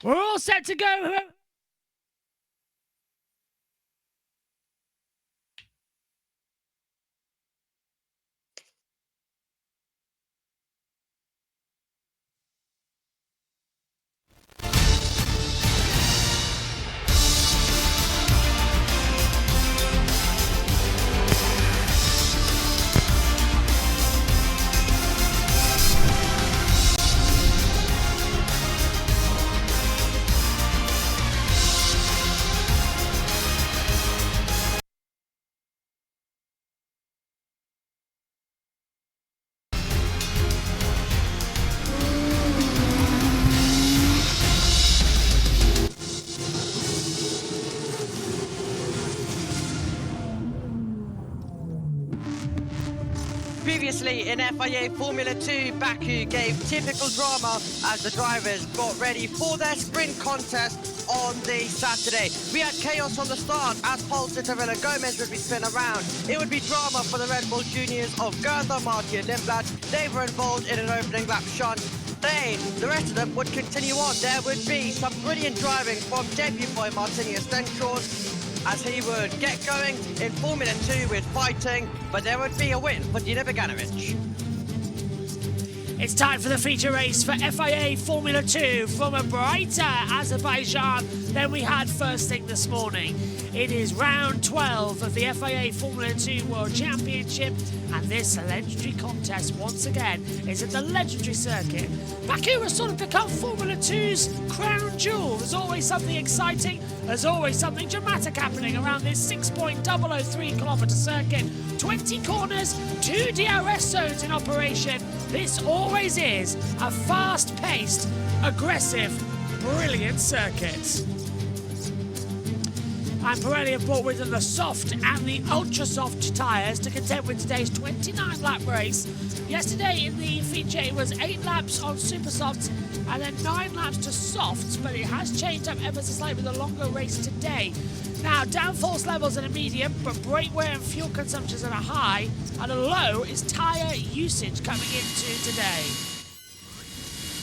We're all set to go. Previously in FIA Formula 2, Baku gave typical drama as the drivers got ready for their sprint contest on the Saturday. We had chaos on the start as Paul Citarella Gomez would be spin around. It would be drama for the Red Bull juniors of Gertha, Marty and Lindblad. They were involved in an opening lap shunt. Then the rest of them would continue on. There would be some brilliant driving from debut boy Martinius Denshaw's as he would get going in Formula 2 with fighting, but there would be a win for Dino Beganovic. It's time for the feature race for FIA Formula 2 from a brighter Azerbaijan than we had first thing this morning. It is round 12 of the FIA Formula 2 World Championship, and this legendary contest once again is at the legendary circuit. Baku has sort of become Formula 2's crown jewel. There's always something exciting, there's always something dramatic happening around this 6.003 kilometre circuit. 20 corners, 2 DRS zones in operation. This always is a fast-paced, aggressive, brilliant circuit. And Pirelli have brought with them the soft and the ultra-soft tyres to contend with today's 29-lap race. Yesterday in the feature it was 8 laps on super softs and then 9 laps to softs, but it has changed up ever so slightly with a longer race today. Now, downforce levels are a medium, but brake wear and fuel consumptions are a high, and a low is tyre usage coming into today.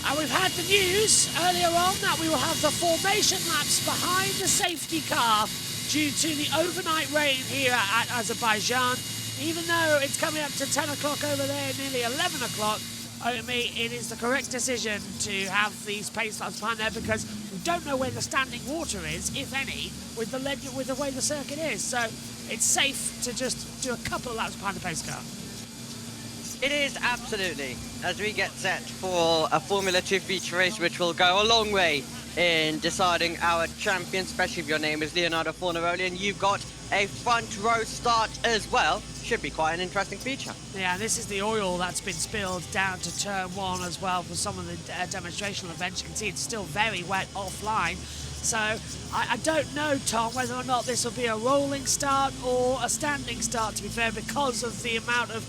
And we've had the news earlier on that we will have the formation laps behind the safety car due to the overnight rain here at Azerbaijan. Even though it's coming up to 10 o'clock over there, nearly 11 o'clock, Omi, it is the correct decision to have these pace laps behind there because we don't know where the standing water is, if any, with the way the circuit is. So it's safe to just do a couple of laps behind the pace car. It is, absolutely, as we get set for a Formula 2 feature race, which will go a long way in deciding our champion, especially if your name is Leonardo Fornaroli and you've got a front row start as well. Should be quite an interesting feature. Yeah, this is the oil that's been spilled down to turn 1 as well for some of the demonstrational events. You can see it's still very wet offline. So I don't know, Tom, whether or not this will be a rolling start or a standing start, to be fair, because of the amount of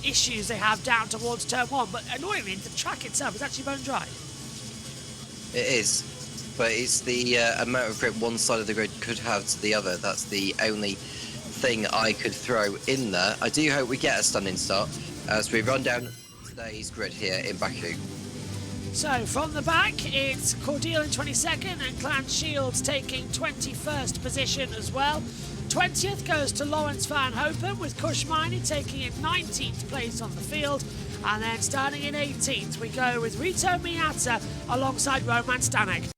issues they have down towards turn 1. But annoyingly, the track itself is actually bone dry. It is, but it's the amount of grip one side of the grid could have to the other. That's the only thing I could throw in there. I do hope we get a stunning start as we run down today's grid here in Baku. So from the back, it's Cordeal in 22nd and Clarence Shields taking 21st position as well. 20th goes to Lawrence Van Hopen, with Kushmini taking in 19th place on the field. And then starting in 18th, we go with Rito Miata alongside Roman Stanek.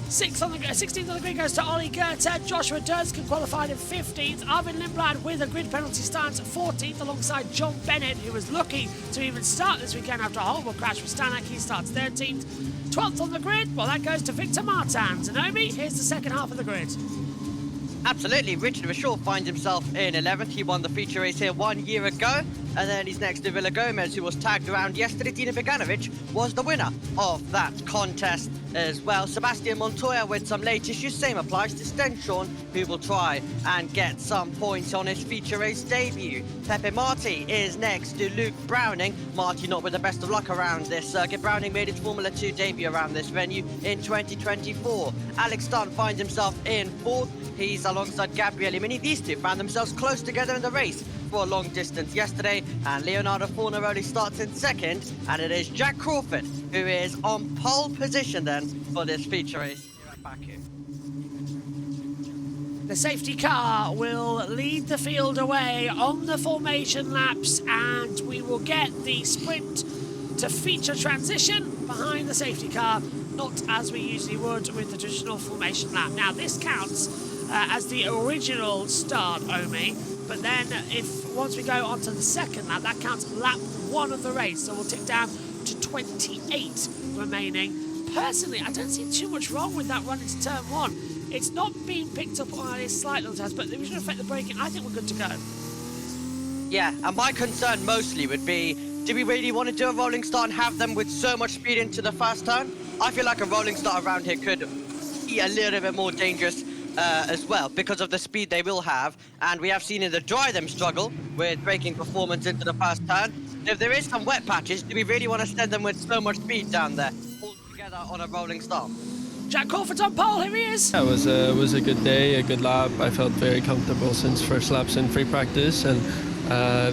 16th on the grid goes to Ollie Goethe. Joshua Durskin qualified in 15th. Arvin Lindblad with a grid penalty stance at 14th alongside John Bennett, who was lucky to even start this weekend after a horrible crash with Stanek. He starts 13th. 12th on the grid, well, that goes to Victor Martins. And Omi, here's the second half of the grid. Absolutely, Richard Vachon finds himself in 11th. He won the feature race here 1 year ago. And then he's next to Villa Gomez, who was tagged around yesterday. Dino Beganovic was the winner of that contest as well. Sebastian Montoya with some late issues. Same applies to Stenshorn, who will try and get some points on his feature race debut. Pepe Marti is next to Luke Browning. Marti not with the best of luck around this circuit. Browning made his Formula 2 debut around this venue in 2024. Alex Dunn finds himself in 4th. He's alongside Gabriele Mini. These two found themselves close together in the race for a long distance yesterday, and Leonardo Fornaroli starts in 2nd, and it is Jack Crawford who is on pole position then for this feature race here at Baku. The safety car will lead the field away on the formation laps, and we will get the sprint to feature transition behind the safety car, not as we usually would with the traditional formation lap. Now this counts as the original start, Omi, but then once we go onto the second lap, that counts lap 1 of the race, so we'll tick down to 28 remaining. Personally, I don't see too much wrong with that run into turn 1. It's not being picked up on a slight little test, but it should affect the braking. I think we're good to go. Yeah, and my concern mostly would be, do we really want to do a rolling start and have them with so much speed into the first turn? I feel like a rolling start around here could be a little bit more dangerous as well, because of the speed they will have, and we have seen in the dry them struggle with braking performance into the first turn. If there is some wet patches, do we really want to send them with so much speed down there all together on a rolling start? Jack Crawford's on pole, here he is. Yeah, it was a good day, a good lap. I felt very comfortable since first laps in free practice, and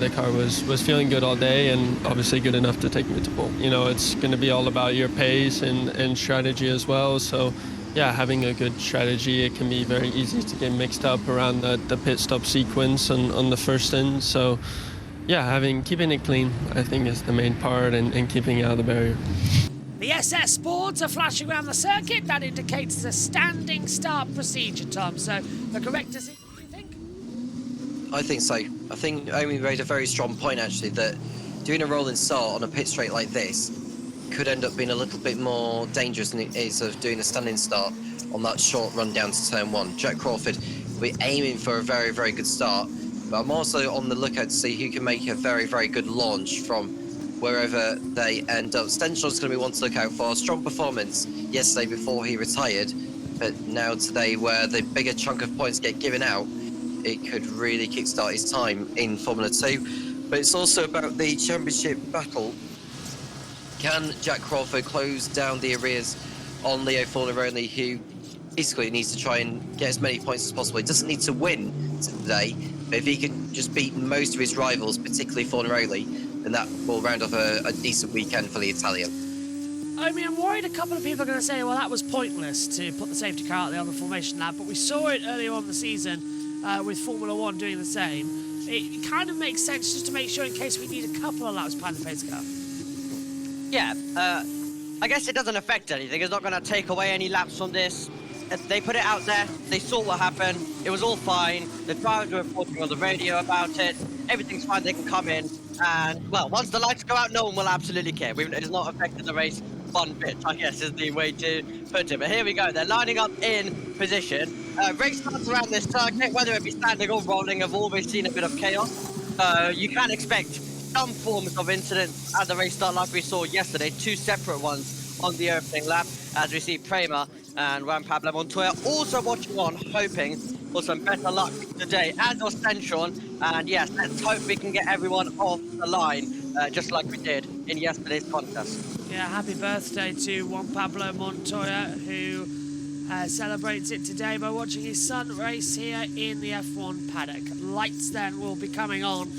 the car was feeling good all day, and obviously good enough to take me to pole. You know, it's going to be all about your pace and strategy as well, so yeah, having a good strategy, it can be very easy to get mixed up around the pit stop sequence on the first end. So yeah, keeping it clean, I think, is the main part, and keeping it out of the barrier. The SS boards are flashing around the circuit. That indicates a standing start procedure, Tom. So the correct decision, do you think? I think so. I think Omi made a very strong point, actually, that doing a rolling start on a pit straight like this could end up being a little bit more dangerous than it is of doing a standing start on that short run down to turn 1. Jack Crawford will be aiming for a very, very good start, but I'm also on the lookout to see who can make a very, very good launch from wherever they end up. Stenshorn's going to be one to look out for. Strong performance yesterday before he retired, but now today, where the bigger chunk of points get given out, it could really kickstart his time in Formula 2. But it's also about the championship battle. Can Jack Crawford close down the arrears on Leo Fornaroli, who basically needs to try and get as many points as possible? He doesn't need to win today, but if he can just beat most of his rivals, particularly Fornaroli, then that will round off a decent weekend for the Italian. I mean, I'm worried a couple of people are going to say, well, that was pointless to put the safety car out there on the formation lap, but we saw it earlier on in the season with Formula 1 doing the same. It kind of makes sense just to make sure in case we need a couple of laps behind the pace car. Yeah, I guess it doesn't affect anything. It's not going to take away any laps from this. They put it out there, they saw what happened, it was all fine, the drivers were reporting on the radio about it, everything's fine, they can come in, and, well, once the lights go out, no one will absolutely care. It's not affecting the race one bit, I guess is the way to put it. But here we go, they're lining up in position. Race starts around this circuit, whether it be standing or rolling, I've always seen a bit of chaos. You can expect some forms of incidents at the race start like we saw yesterday, 2 separate ones on the opening lap, as we see Prema and Juan Pablo Montoya also watching on, hoping for some better luck today, as was Stenshorn. And yes, let's hope we can get everyone off the line, just like we did in yesterday's contest. Yeah, happy birthday to Juan Pablo Montoya, who celebrates it today by watching his son race here in the F1 paddock. Lights then will be coming on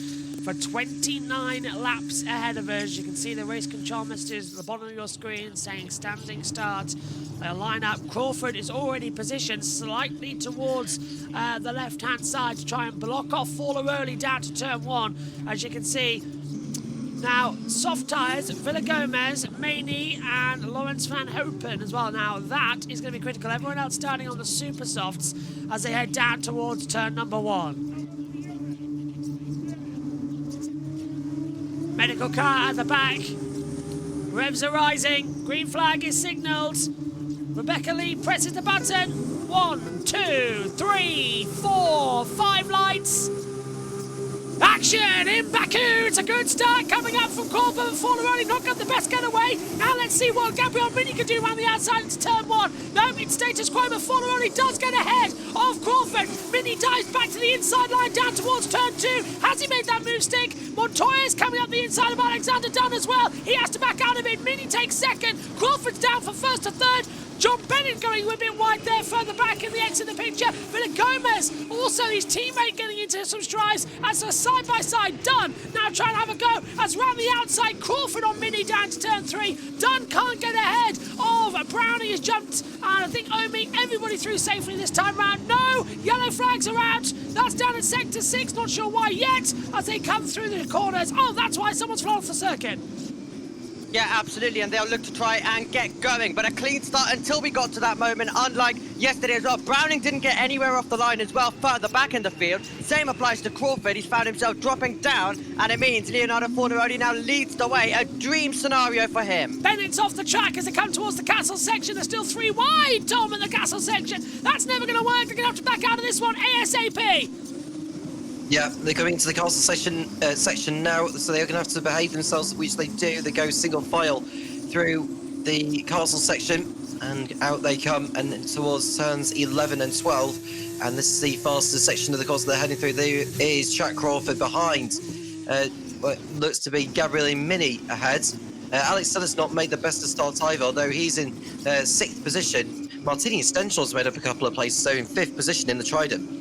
for 29 laps ahead of us. You can see the race control messages at the bottom of your screen saying standing start. They'll line up. Crawford is already positioned slightly towards the left-hand side to try and block off Fornaroli down to turn 1. As you can see, now soft tyres, Villa Gomez, Maney and Lawrence Van Hopen as well. Now that is going to be critical. Everyone else starting on the super softs as they head down towards turn number 1. Medical car at the back. Revs are rising. Green flag is signalled. Rebecca Lee presses the button. 1, 2, 3, 4, 5 lights. Action in Baku. It's a good start coming up from Crawford and Forneroni. Not got the best getaway. Now let's see what Gabriel Mini can do around the outside into turn 1. No, it's status quo, but Forneroni does get ahead of Crawford. Mini dives back to the inside line down towards turn 2. Has he made that move stick? Montoya's coming up the inside of Alexander Dunn as well. He has to back out of it. Mini takes second. Crawford's down for first to third. John Bennett going a bit wide there, further back in the X in the picture. Villa Gomez, also his teammate getting into some strides as a side-by-side. Dunn now trying to have a go as round the outside. Crawford on Mini down to turn 3. Dunn can't get ahead of Brownie has jumped, and I think Omi, everybody through safely this time round. No, yellow flags are out. That's down at sector 6, not sure why yet, as they come through the corners. Oh, that's why someone's flown off the circuit. Yeah, absolutely, and they'll look to try and get going, but a clean start until we got to that moment, unlike yesterday as well. Browning didn't get anywhere off the line as well, further back in the field. Same applies to Crawford. He's found himself dropping down, and it means Leonardo Forneroni now leads the way. A dream scenario for him. Bennett's off the track as they come towards the castle section. There's still 3 wide, Tom, in the castle section. That's never going to work. They're going to have to back out of this one ASAP. Yeah, they're going into the castle section now, so they're going to have to behave themselves, which they do. They go single file through the castle section, and out they come, and towards turns 11 and 12. And this is the fastest section of the course they're heading through. There is Jack Crawford behind. What looks to be Gabriel Mini ahead. Alex Dunn has not made the best of starts either, although he's in 6th position. Martini Stenschel's made up a couple of places, so in 5th position in the Trident.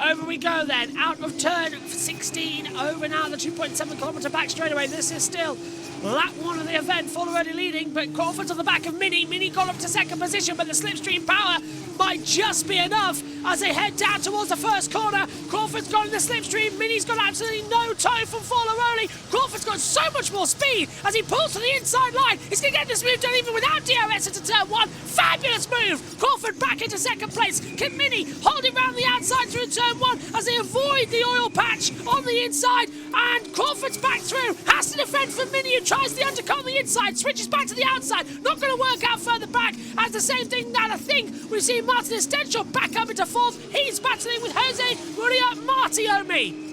Over we go then, out of turn 16, over now the 2.7 kilometre back straightaway. This is still lap 1 of the event, Forneroni leading, but Crawford's on the back of Mini. Mini got up to 2nd position, but the slipstream power might just be enough as they head down towards the first corner. Crawford's got in the slipstream. Mini's got absolutely no time from Forneroni. Crawford's got so much more speed as he pulls to the inside line. He's going to get this move done even without DRS into turn 1. Fabulous move. Crawford back into 2nd place. Can Mini hold it round the outside through turn 1 as they avoid the oil patch on the inside, and Crawford's back through. Has to defend for Mini, who tries the undercut on the inside, switches back to the outside. Not going to work out further back as the same thing now. I think we see Martin Stenschel back up into 4th. He's battling with Jose Maria Martiomi.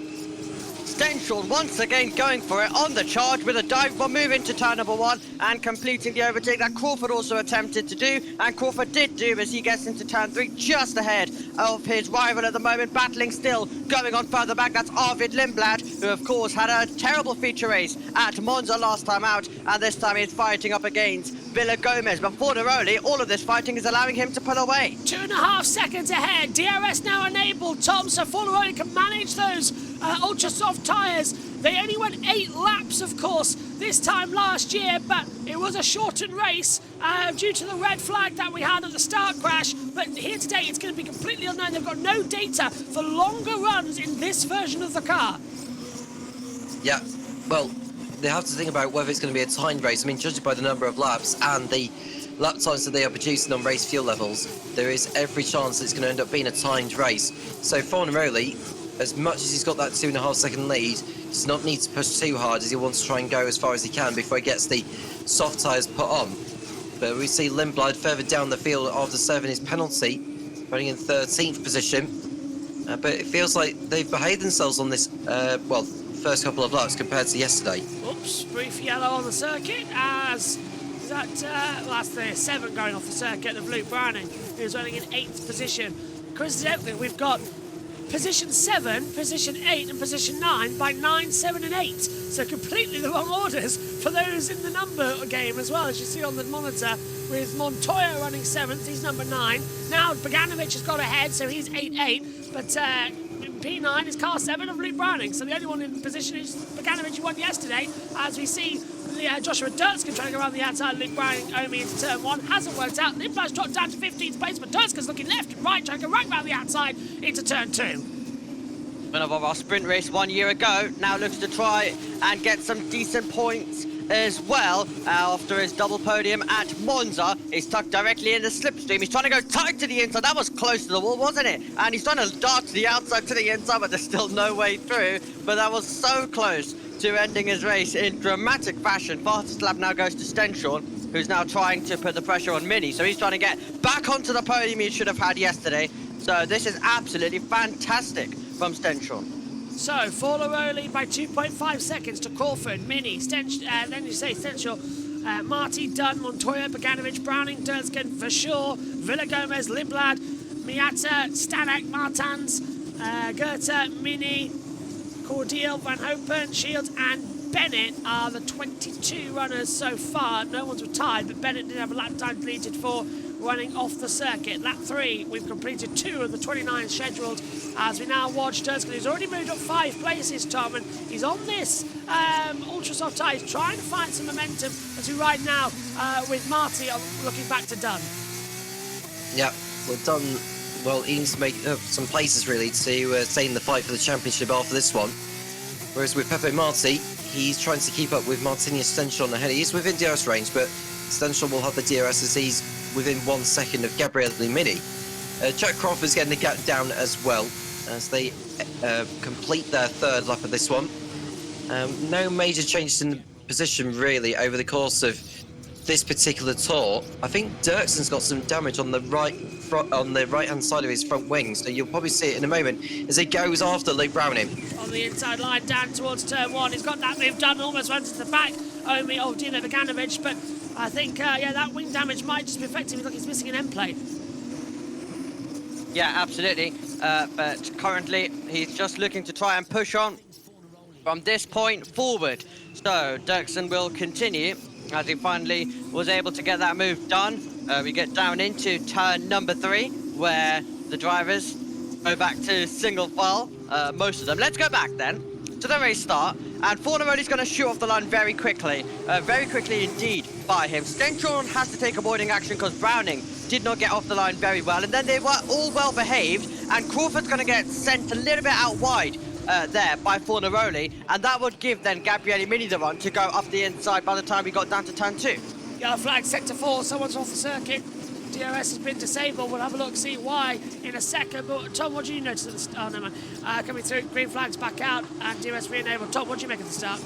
Stenschel once again going for it on the charge with a dive bomb move into turn number 1 and completing the overtake that Crawford also attempted to do, and Crawford did do as he gets into turn 3 just ahead of his rival at the moment, battling still, going on further back. That's Arvid Lindblad, who of course had a terrible feature race at Monza last time out, and this time he's fighting up against Villa Gomez. But Forneroni, all of this fighting is allowing him to pull away. 2.5 seconds ahead. DRS now enabled, Tom, so Forneroni can manage those ultra soft tyres. They only went 8 laps, of course, this time last year, but it was a shortened race due to the red flag that we had at the start crash. But here today, it's going to be completely unknown. They've got no data for longer runs in this version of the car. Yeah, well, they have to think about whether it's going to be a timed race. I mean, judging by the number of laps and the lap times that they are producing on race fuel levels, there is every chance it's going to end up being a timed race. So Forneroni, as much as he's got that 2.5 second lead, does not need to push too hard as he wants to try and go as far as he can before he gets the soft tyres put on. But we see Lindblad further down the field after serving his penalty, running in 13th position. But it feels like they've behaved themselves on this, well, first couple of laps compared to yesterday. Oops, brief yellow on the circuit as that, well, that's the 7 going off the circuit of Luke Browning, who's running in 8th position. Coincidentally, we've got position 7, position 8 and position 9 by 9, 7 and 8. So completely the wrong orders for those in the number game as well, as you see on the monitor, with Montoya running 7th, he's number 9. Now Boganovic has got ahead, so he's 8-8, but P9 is car 7 of Luke Browning. So the only one in position is Boganovic, who won yesterday, as we see Joshua Durtskin trying to go around the outside. Luke Browning Omi into turn 1. Hasn't worked out. Lindblad's dropped down to 15th place, but Durtskin's looking left and right, trying to go right around the outside into turn 2. Winner of our sprint race 1 year ago now looks to try and get some decent points as well after his double podium at Monza. He's tucked directly in the slipstream. He's trying to go tight to the inside. That was close to the wall, wasn't it? And he's trying to dart to the outside to the inside, but there's still no way through. But that was so close to ending his race in dramatic fashion. Fastest lap now goes to Stenschel. who's now trying to put the pressure on Mini. So he's trying to get back onto the podium he should have had yesterday. So this is absolutely fantastic from Stenchel. So, Forlaroli by 2.5 seconds to Crawford, Mini, then you say Stenchel, Marty, Dunn, Montoya, Boganovic, Browning, Durskin, Verschoor, Villagomez, Liblad, Miata, Stanek, Martans, Goethe, Mini, Cordial, Van Hopen, Shields, and Bennett are the 22 runners so far. No one's retired, but Bennett did have a lap time deleted for running off the circuit. Lap 3, we've completed 2 of the 29 scheduled as we now watch Durskin, who's already moved up 5 places, Tom, and he's on this ultra soft tyre. He's trying to find some momentum as we ride now with Marty looking back to Dunn. Yeah, well done. Well, he needs to make some places really to stay in the fight for the championship after this one. Whereas with Pepe Marti, he's trying to keep up with Martinius Stenchel on ahead. He's within DRS range, but Stenchel will have the DRS as he's within 1 second of Gabriele Mini. Jack Crawford's getting the gap down as well as they complete their 3rd lap of this one. No major changes in the position really over the course of this particular tour. I think Dirkson's got some damage on the right-hand side of his front wing, so you'll probably see it in a moment as he goes after Luke Browning. On the inside line down towards turn 1, he's got that move done, almost runs to the back of Dino Boganovic, but I think, yeah, that wing damage might just be effective. Look, he's missing an end plate. Yeah, absolutely. But currently, he's just looking to try and push on from this point forward. So, Dirksen will continue as he finally was able to get that move done. We get down into turn number 3, where the drivers go back to single file, most of them. Let's go back then to the race start. And Fornaroli's going to shoot off the line very quickly indeed by him. Stenchel has to take avoiding action because Browning did not get off the line very well. And then they were all well behaved, and Crawford's going to get sent a little bit out wide there by Fornaroli. And that would give then Gabriele Mini the run to go up the inside by the time we got down to turn 2. Yellow flag sector 4, someone's off the circuit. DRS has been disabled. We'll have a look, see why in a second. But Tom, what do you notice at the start? Oh, no, man. Coming through, green flags back out, and DRS re-enabled. Tom, what do you make of the start?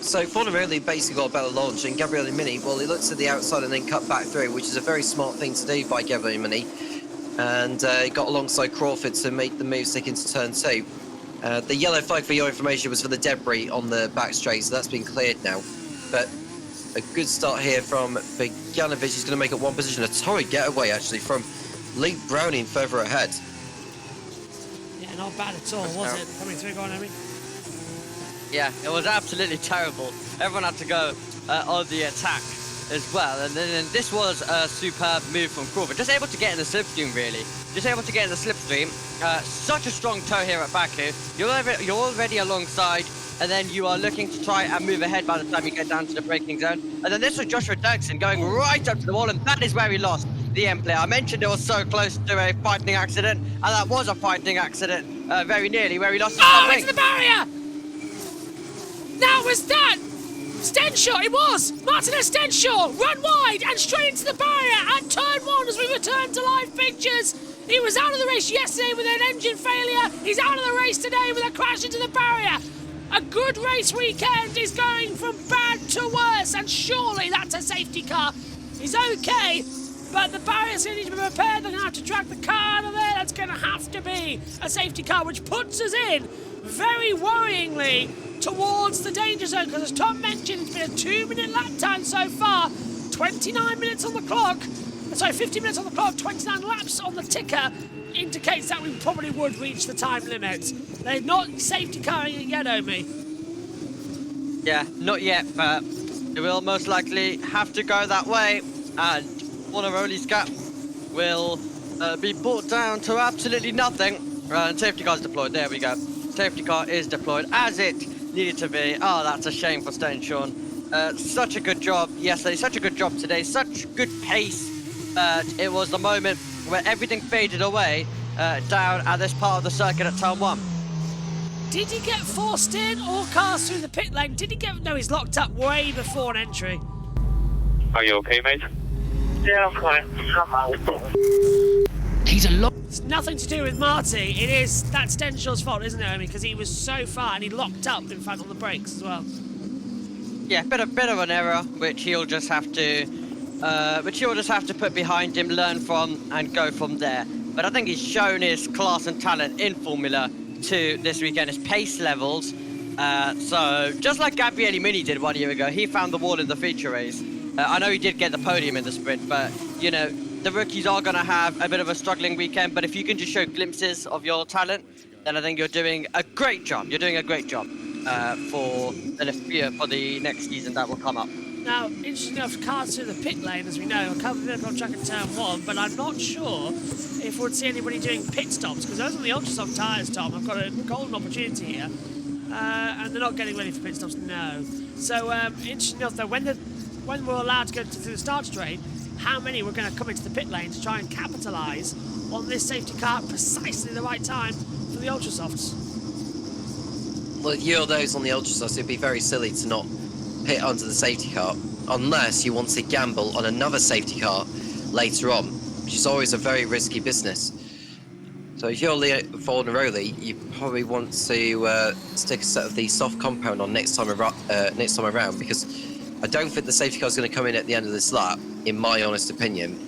So Fornaroli basically got a better launch, and Gabriele Mini, well, he looked to the outside and then cut back through, which is a very smart thing to do by Gabriele Mini. And he got alongside Crawford to make the move stick into turn 2. The yellow flag, for your information, was for the debris on the back straight, so that's been cleared now. But a good start here from Boganovic. He's going to make up 1 position. A torrid getaway, actually, from Luke Browning further ahead. Yeah, not bad at all, was it? Coming through, go on, Amy. Yeah, it was absolutely terrible. Everyone had to go on the attack as well. And then this was a superb move from Crawford. Just able to get in the slipstream, really. Just able to get in the slipstream. Such a strong tow here at Baku. You're already alongside, and then you are looking to try and move ahead by the time you get down to the braking zone. And then this was Joshua Dirksen going right up to the wall, and that is where he lost the end player. I mentioned it was so close to a fighting accident, and that was a fighting accident very nearly, where he lost his Oh, into the barrier! That was that! Stenchel, it was! Martinez Stenchel, run wide and straight into the barrier at turn 1 as we return to live pictures. He was out of the race yesterday with an engine failure. He's out of the race today with a crash into the barrier. A good race weekend is going from bad to worse, and surely that's a safety car. He's okay, but the barrier's going to need to be repaired. They're going to have to drag the car out of there. That's going to have to be a safety car, which puts us in, very worryingly, towards the danger zone, because as Tom mentioned, it's been a 2-minute lap time so far, 29 minutes on the clock, sorry, 50 minutes on the clock, 29 laps on the ticker, indicates that we probably would reach the time limit. They're not safety carring it yet, Omi. Yeah, not yet, but it will most likely have to go that way, and Fornaroli's gap will be brought down to absolutely nothing. And safety car's deployed, there we go. Safety car is deployed as it needed to be. Oh, that's a shame for Stenchel. Such a good job yesterday, such a good job today, such good pace. It was the moment where everything faded away down at this part of the circuit at turn 1. Did he get forced in or cast through the pit lane? Did he get... No, he's locked up way before an entry. Are you okay, mate? Yeah, I'm fine. He's a lot. It's nothing to do with Marty. It is that's Stenchel's fault, isn't it, Omi? Because he was so far and he locked up in front on the brakes as well. Yeah, bit of an error, which he'll just have to put behind him, learn from, and go from there. But I think he's shown his class and talent in Formula 2 this weekend, his pace levels. So just like Gabriele Mini did 1 year ago, he found the wall in the feature race. I know he did get the podium in the sprint, but you know, the rookies are going to have a bit of a struggling weekend. But if you can just show glimpses of your talent, then I think you're doing a great job. You're doing a great job for the next season that will come up. Now, interesting enough, cars through the pit lane, as we know, a couple of them on track in turn 1, but I'm not sure if we'd see anybody doing pit stops, because those are the ultra-soft tyres, Tom. I've got a golden opportunity here, and they're not getting ready for pit stops, no. So, interesting enough, though, when we're allowed to go through the start straight, how many were going to come into the pit lane to try and capitalise on this safety car at precisely the right time for the ultra-softs? Well, if you're those on the ultra-softs, it'd be very silly to not pit onto the safety car, unless you want to gamble on another safety car later on, which is always a very risky business. So if you're Fornaroli, you probably want to stick a set of the soft compound on next time around, because I don't think the safety car is going to come in at the end of this lap, in my honest opinion.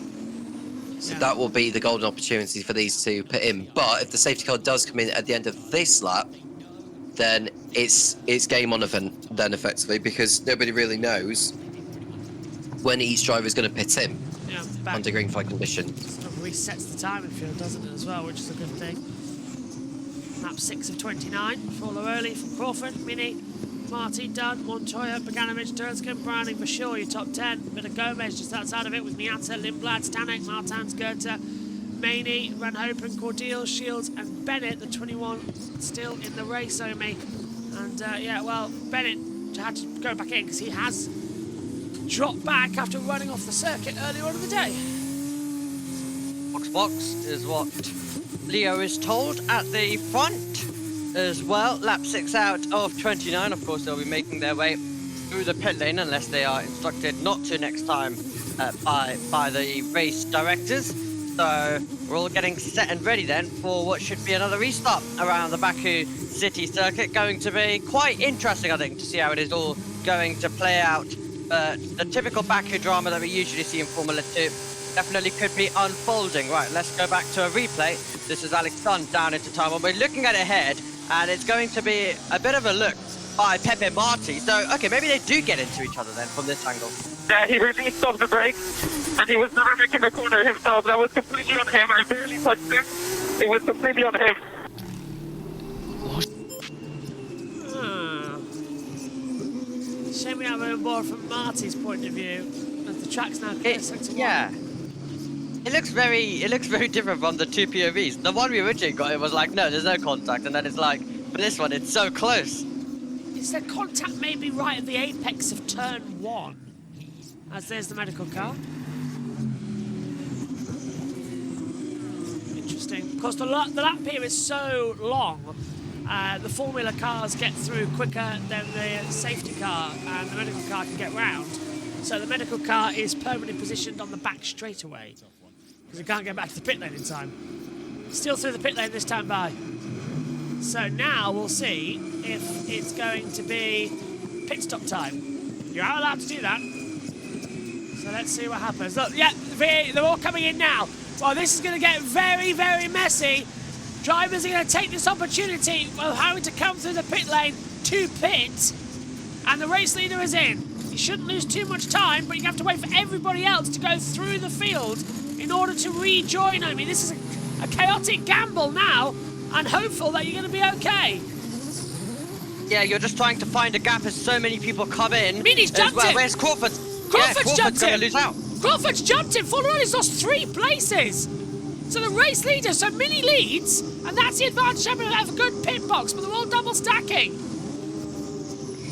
So that will be the golden opportunity for these to pit in. But if the safety car does come in at the end of this lap, then it's game on then effectively, because nobody really knows when each driver is going to pit in under green flag condition. It resets the timing field, doesn't it, as well, which is a good thing. Lap 6 of 29, follow early from Crawford, Mini, Marty, Dunn, Montoya, Bogdanovich, Durskin, Browning, for sure, your top 10. Bit of Gomez just outside of it with Miata, Lindblad, Stanek, Martans, Goethe, Maney, Van Hopen, Cordeal, Shields, and Bennett, the 21, still in the race, Omi. And yeah, well, Bennett had to go back in because he has dropped back after running off the circuit earlier on in the day. Box is what Leo is told at the front as well. Lap 6 out of 29. Of course, they'll be making their way through the pit lane unless they are instructed not to next time by the race directors. So we're all getting set and ready then for what should be another restart around the Baku City circuit. Going to be quite interesting, I think, to see how it is all going to play out. The typical Baku drama that we usually see in Formula 2 definitely could be unfolding. Right, let's go back to a replay. This is Alex Dunn down into time. We're looking at it ahead, and it's going to be a bit of a look by Pepe Marti. So, okay, maybe they do get into each other then from this angle. Yeah, he released off the brakes, and he was never making the corner himself. That was completely on him. I barely touched him. It was completely on him. Shame we have a more from Marty's point of view, as the track's now clear sector 1. Yeah. It looks very different from the two POVs. The one we originally got, it was like, no, there's no contact, and then it's like, for this one, it's so close. Is there contact maybe right at the apex of turn 1? As there's the medical car. Interesting. Of course, the lap here is so long, the Formula cars get through quicker than the safety car, and the medical car can get round. So the medical car is permanently positioned on the back straightaway, because it can't get back to the pit lane in time. Still through the pit lane this time by. So now we'll see if it's going to be pit stop time. You are allowed to do that. So let's see what happens. Look, yeah, they're all coming in now. Well, this is going to get very, very messy. Drivers are going to take this opportunity of having to come through the pit lane to pit. And the race leader is in. You shouldn't lose too much time, but you have to wait for everybody else to go through the field in order to rejoin. I mean, this is a chaotic gamble now, and hopeful that you're going to be okay. Yeah, you're just trying to find a gap as so many people come in. Mini's jumped in. Where's Crawford? Crawford's jumped going in. to lose out. Crawford's jumped in. Fornaroli's lost 3 places. So the race leader, so Mini leads, and that's the advantage of a good pit box, but they're all double stacking.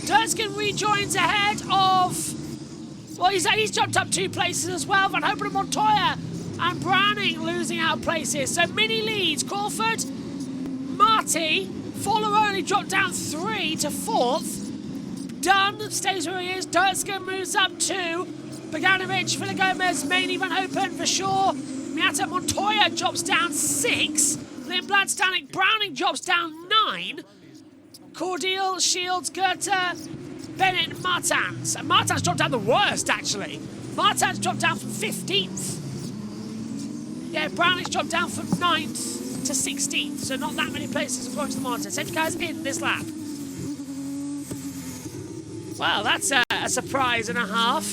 Durskin rejoins ahead of, well, he's jumped up 2 places as well. Van Hopen and Montoya and Browning losing out places. So Mini leads. Crawford, Marty, Fornaroli dropped down 3 to 4th. Dunn stays where he is. Durskin moves up 2. Bogdanovich, Villa Gomez, Maney, Van Hopen for sure. Miata, Montoya drops down 6. Lindblad, Stanek, Browning drops down 9. Cordeal, Shields, Goethe, Bennett and Martins. And Martins dropped down the worst, actually. Martins dropped down from 15th. Yeah, Browning's dropped down from 9th to 16th, so not that many places according to the monitor. Safety cars in this lap. Well, that's a surprise and a half.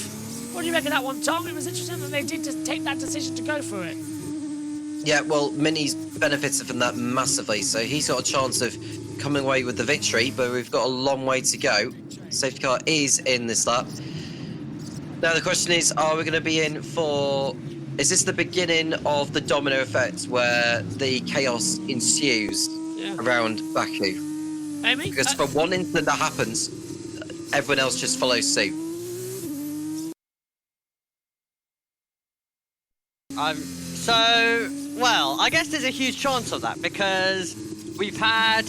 What do you reckon of that one, Tom? It was interesting that they did just take that decision to go for it. Yeah, well, Mini's benefited from that massively, so he's got a chance of coming away with the victory, but we've got a long way to go. Safety car is in this lap. Now the question is, are we going to be in for... Is this the beginning of the domino effect where the chaos ensues around Baku? Amy? Because for one instant that happens, everyone else just follows suit. Well, I guess there's a huge chance of that because we've had,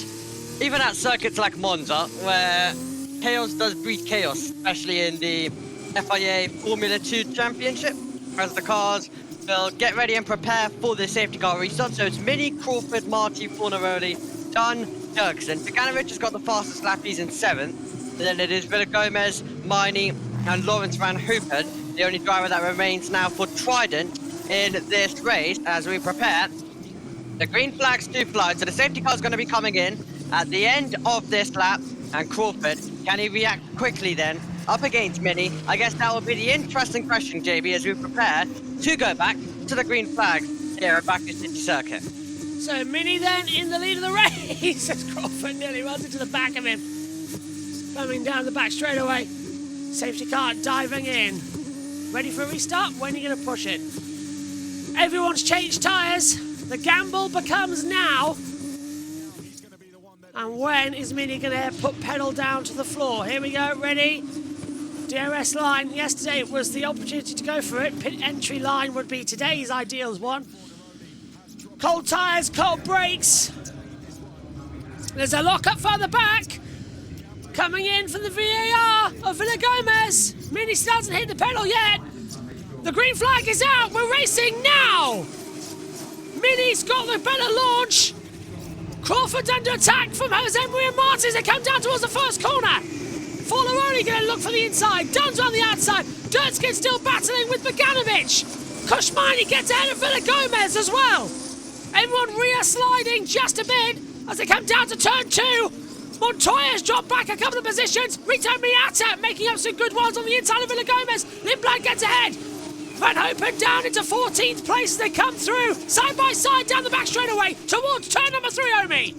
even at circuits like Monza, where chaos does breed chaos, especially in the FIA Formula 2 Championship, as the cars will get ready and prepare for the safety car restart. So it's Mini, Crawford, Marty, Fornaroli, Dunn, Dirksen. Beganovic has got the fastest lap, he's in 7th. And then it is Villa Gomez, Miney, and Lawrence Van Hoopen, the only driver that remains now for Trident in this race as we prepare. The green flags to fly, so the safety car is going to be coming in at the end of this lap, and Crawford, can he react quickly then up against Mini? I guess that will be the interesting question, JB, as we prepare to go back to the green flags here at Baku City Circuit. So Mini then in the lead of the race as Crawford nearly runs into the back of him. Coming down the back straight away. Safety car diving in. Ready for a restart? When are you going to push it? Everyone's changed tyres. The gamble becomes now. And when is Mini going to put pedal down to the floor? Here we go, ready? DRS line. Yesterday it was the opportunity to go for it. Pit entry line would be today's ideal one. Cold tyres, cold brakes. There's a lock up further back. Coming in from the VAR of Villa Gomez. Mini still hasn't hit the pedal yet. The green flag is out. We're racing now. Mini's got the better launch. Crawford's under attack from Jose Maria Martins. They come down towards the first corner. Fornaroli going to look for the inside. Dunn's on the outside. Dirksen still battling with Beganovic. Kushmani gets ahead of Villa Gomez as well. Everyone rear sliding just a bit as they come down to turn 2. Montoya's dropped back a couple of positions. Rito Miata making up some good ones on the inside of Villa Gomez. Lindblad gets ahead. Van Hopen down into 14th place as they come through. Side by side down the back straightaway towards turn number 3, Omi.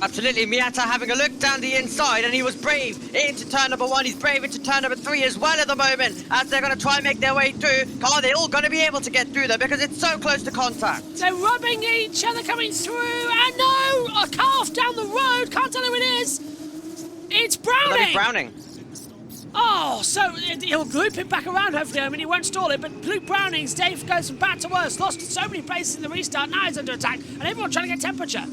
Absolutely, Miata having a look down the inside, and he was brave into turn number 1. He's brave into turn number 3 as well at the moment as they're going to try and make their way through. Are they all going to be able to get through there because it's so close to contact? They're rubbing each other coming through, and no! A calf down the road, can't tell who it is. It's Browning! That'll be Browning. Oh, so he'll loop it back around hopefully. I mean, he won't stall it, but Luke Browning's Dave goes from bad to worse. Lost so many places in the restart, now he's under attack, and everyone trying to get temperature.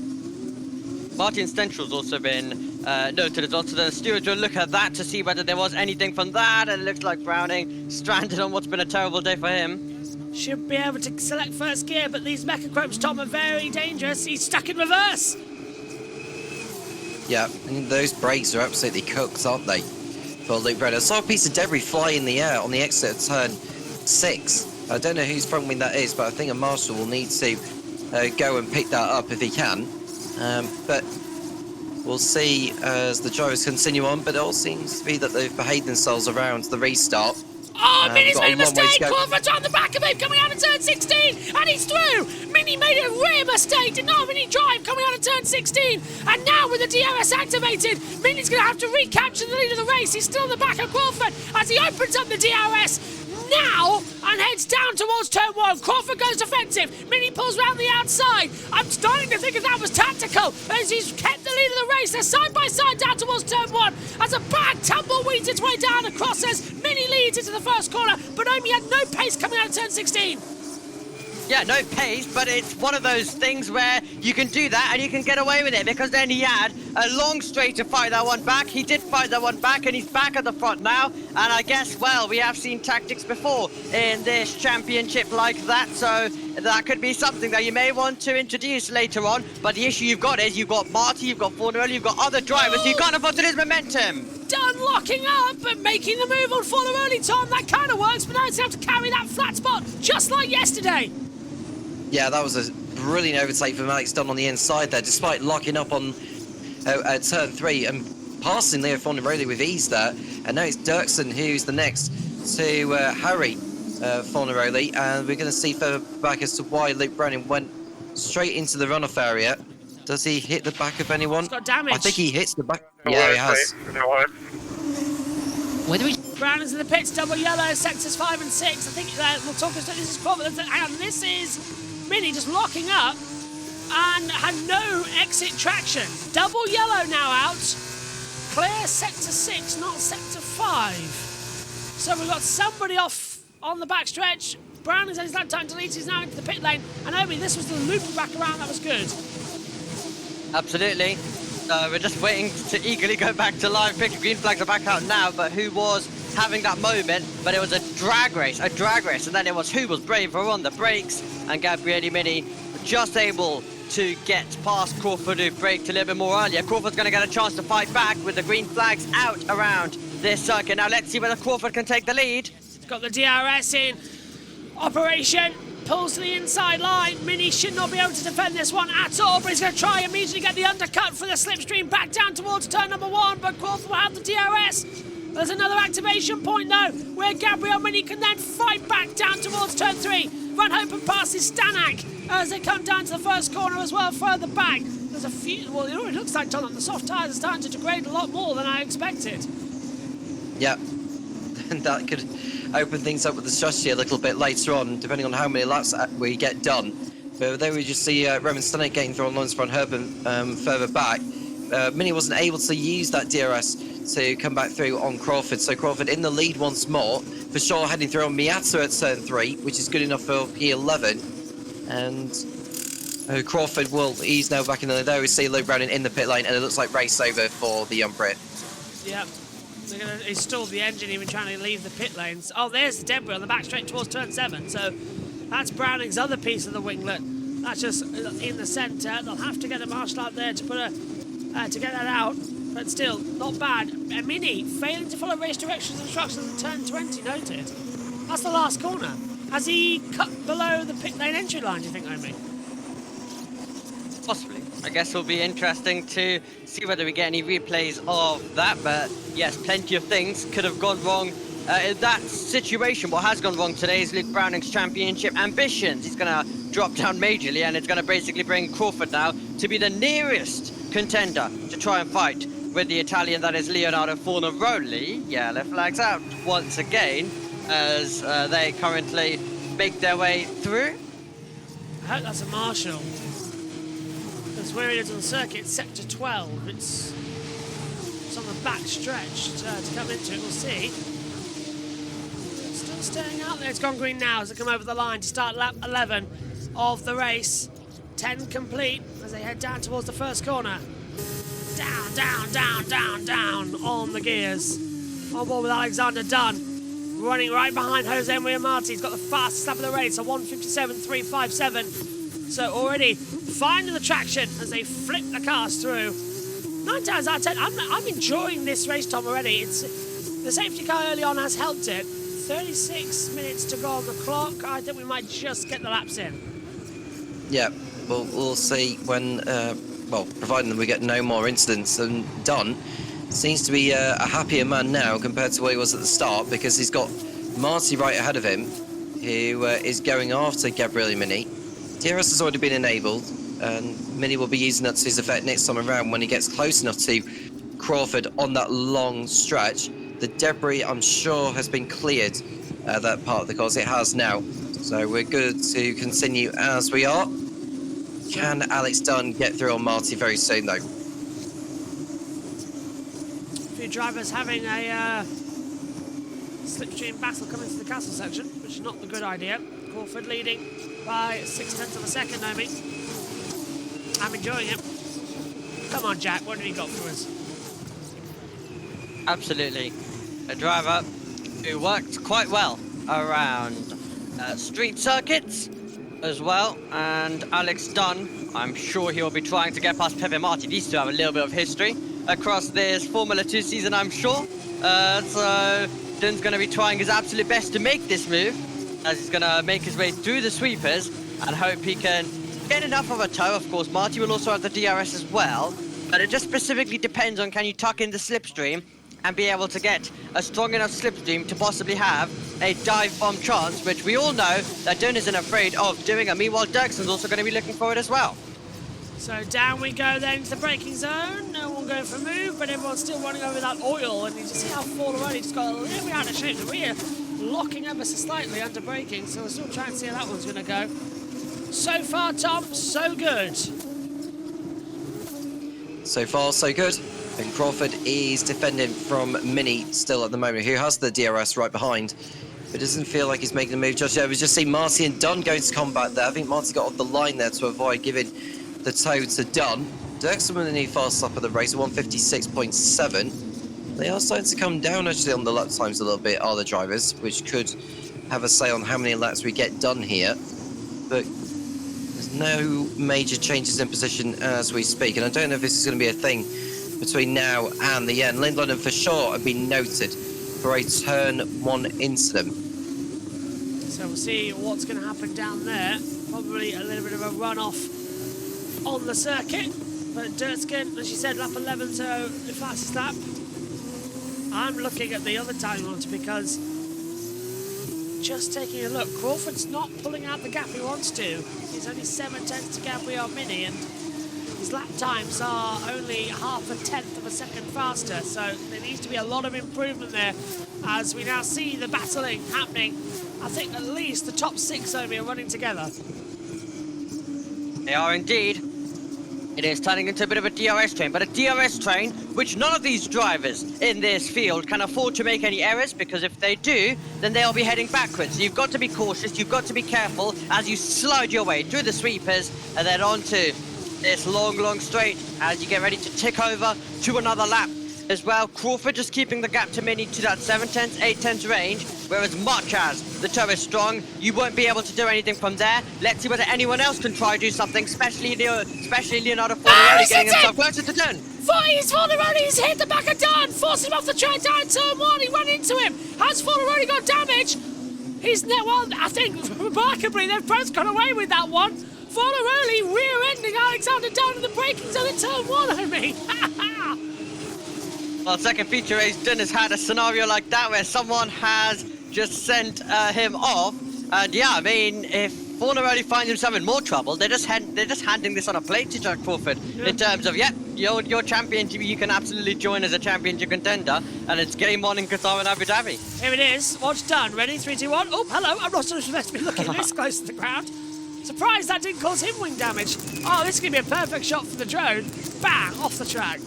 Martin Stentral's also been noted as well, so the stewards will look at that to see whether there was anything from that, and it looks like Browning stranded on what's been a terrible day for him. Should be able to select first gear, but these Mechachromes, Tom, are very dangerous. He's stuck in reverse. Yeah, and those brakes are absolutely cooked, aren't they? For Luke Brown. I saw a piece of debris fly in the air on the exit of turn 6. I don't know whose front wing that is, but I think a marshal will need to go and pick that up if he can. But we'll see as the drivers continue on, but it all seems to be that they've behaved themselves around the restart. Oh, Mini's made a mistake! Crawford's on the back of him coming out of turn 16, and he's through! Mini made a rare mistake, did not Mini drive coming out of turn 16, and now with the DRS activated, Mini's going to have to recapture the lead of the race. He's still on the back of Crawford as he opens up the DRS now and heads down towards turn 1. Crawford goes defensive. Mini pulls round the outside. I'm starting to think that that was tactical as he's kept the lead of the race. They're side by side down towards turn 1 as a bad tumble weeds its way down across as Mini leads into the first corner, but Omi had no pace coming out of turn 16. Yeah, no pace, but it's one of those things where you can do that and you can get away with it because then he had a long straight to fight that one back. He did fight that one back and he's back at the front now. And I guess, well, we have seen tactics before in this championship like that, so that could be something that you may want to introduce later on. But the issue you've got is you've got Marty, you've got Fornaroli, you've got other drivers, so you can't afford to lose momentum. Dunn locking up and making the move on Forneroli, Tom. That kind of works, but now it's going to have to carry that flat spot, just like yesterday. Yeah, that was a brilliant overtake from Alex Dunn on the inside there, despite locking up on turn 3 and passing Leo Forneroli with ease there. And now it's Dirksen who's the next to Harry Forneroli, and we're going to see further back as to why Luke Browning went straight into the runoff area. Does he hit the back of anyone? He's got damage. I think he hits the back. No Yeah, he worries, has. mate. No worries. Where do we? Browning's in the pits, double yellow, sectors 5 and 6. I think we'll talk about this is Crawford. And this is Mini just locking up and had no exit traction. Double yellow now out. Clear sector 6, not sector 5. So we've got somebody off on the backstretch. Browning's had his lap time deleted. He's now into the pit lane. And Obi, this was the loop back around. That was good. Absolutely. We're just waiting to eagerly go back to live pick. Green flags are back out now, but who was having that moment? But it was a drag race, and then it was who was braver on the brakes, and Gabriele Mini just able to get past Crawford, who braked a little bit more earlier. Crawford's going to get a chance to fight back with the green flags out around this circuit. Now let's see whether Crawford can take the lead. He's got the DRS in operation. Pulls to the inside line. Mini should not be able to defend this one at all, but he's going to try immediately get the undercut for the slipstream back down towards turn number 1, but Crawford will have the DRS. There's another activation point though, where Gabriele Mini can then fight back down towards turn 3. Van Hopen passes Stanak as they come down to the first corner as well, further back. There's a few, well, it already looks like, Tom, that the soft tyres are starting to degrade a lot more than I expected. Yeah, and that could open things up with the strategy a little bit later on, depending on how many laps we get done. But there we just see Roman Stanek getting through on Lawrence Van Herpen further back. Mini wasn't able to use that DRS to come back through on Crawford, so Crawford in the lead once more. For sure heading through on Miata at turn 3, which is good enough for P11. And Crawford he's now back in the, there we see Luke Browning in the pit lane, and it looks like race over for the young Brit. Yep. They're going to install the engine, even trying to leave the pit lanes. Oh, there's the debris on the back straight towards turn 7. So that's Browning's other piece of the winglet. That's just in the centre. They'll have to get a marshal out there to put to get that out. But still, not bad. Mini failing to follow race directions and instructions in turn 20, noted. That's the last corner. Has he cut below the pit lane entry line, do you think, Omi? Possibly. I guess it'll be interesting to see whether we get any replays of that, but yes, plenty of things could have gone wrong in that situation. What has gone wrong today is Luke Browning's championship ambitions. He's going to drop down majorly, and it's going to basically bring Crawford now to be the nearest contender to try and fight with the Italian that is Leonardo Forneroli. Yellow flags out once again as they currently make their way through. I hope that's a marshal. Because where it is on the circuit, sector 12, it's on the back stretch to come into it. We'll see. It's still staying out there. It's gone green now as they come over the line to start lap 11 of the race. 10 complete as they head down towards the first corner. Down, down, down, down, down on the gears. On board with Alexander Dunn. Running right behind Jose Maria Marti. He's got the fastest lap of the race, a 1:57.357. So already finding the traction as they flip the cars through. 9 times out of 10, I'm enjoying this race, Tom, already. It's the safety car early on has helped it. 36 minutes to go on the clock. I think we might just get the laps in. Yeah, we'll see when, providing that we get no more incidents. And Dunn seems to be a happier man now compared to where he was at the start, because he's got Marty right ahead of him, who is going after Gabriele Mini. DRS has already been enabled, and Mini will be using that to his effect next time around when he gets close enough to Crawford on that long stretch. The debris, I'm sure, has been cleared, that part of the course. It has now. So we're good to continue as we are. Can Alex Dunn get through on Marty very soon, though? A few drivers having a slipstream battle coming to the castle section, which is not a good idea. Crawford leading by 0.6 of a second, Naomi. I'm enjoying it. Come on, Jack, what have you got for us? Absolutely. A driver who worked quite well around street circuits as well, and Alex Dunn, I'm sure he'll be trying to get past Pepe Marti. These two have a little bit of history across this Formula 2 season, I'm sure. So Dylan's going to be trying his absolute best to make this move, as he's going to make his way through the sweepers and hope he can get enough of a tow. Of course, Marty will also have the DRS as well, but it just specifically depends on can you tuck in the slipstream and be able to get a strong enough slipstream to possibly have a dive bomb chance, which we all know that Dylan isn't afraid of doing. And meanwhile, Dirkson's also going to be looking for it as well. So down we go then to the braking zone. No one going for a move, but everyone's still running over that oil. And you just see how Forlaroni just got a little bit out of shape. The rear locking ever so slightly under braking. So we're still trying to see how that one's going to go. So far, Tom, so good. So far, so good. And Crawford is defending from Mini still at the moment, who has the DRS right behind. But doesn't feel like he's making a move just yet. We just see Marty and Dunn going to combat there. I think Marty got off the line there to avoid giving the tow to Dunn. Dirksen with a new fast lap of the race, 156.7. They are starting to come down actually on the lap times a little bit, are the drivers, which could have a say on how many laps we get done here. But there's no major changes in position as we speak. And I don't know if this is going to be a thing between now and the end. Lindblad and for sure have been noted for a turn 1 incident. So we'll see what's going to happen down there. Probably a little bit of a run-off on the circuit. But Dirkskin, as you said, lap 11, so the fastest lap. I'm looking at the other time ones because just taking a look, Crawford's not pulling out the gap he wants to. He's only 7/10 to Gabriel Mini, and his lap times are only 0.5 of a second faster, so there needs to be a lot of improvement there as we now see the battling happening. I think at least the top 6 only are running together. They are indeed. It is turning into a bit of a DRS train, but a DRS train which none of these drivers in this field can afford to make any errors, because if they do, then they'll be heading backwards. So you've got to be cautious, you've got to be careful as you slide your way through the sweepers and then onto this long straight as you get ready to tick over to another lap as well. Crawford just keeping the gap to Mini to that 7/10, 8/10 range, where as much as the tow is strong, you won't be able to do anything from there. Let's see whether anyone else can try to do something, especially Leonardo Forlaroni getting himself closer to Dunn. Forlaroni's hit the back of Dunn, forcing him off the track down in turn 1. He ran into him. Has Forlaroni got damage? Well, I think remarkably they've both got away with that one. Forlaroni rear-ending Alexander down in the braking zone in turn 1, I mean. Well, second feature race, Dunn has had a scenario like that where someone has just sent him off. And yeah, I mean, if Forlaroni finds himself in more trouble, they're just handing this on a plate to Jack Crawford in terms of, you're champion, you can absolutely join as a championship contender, and it's game 1 in Qatar and Abu Dhabi. Here it is. Watch Dunn. Ready? 3, 2, 1. Oh, hello. I'm not supposed to be looking this close to the ground. Surprised that didn't cause him wing damage. Oh, this is going to be a perfect shot for the drone. Bang! Off the track.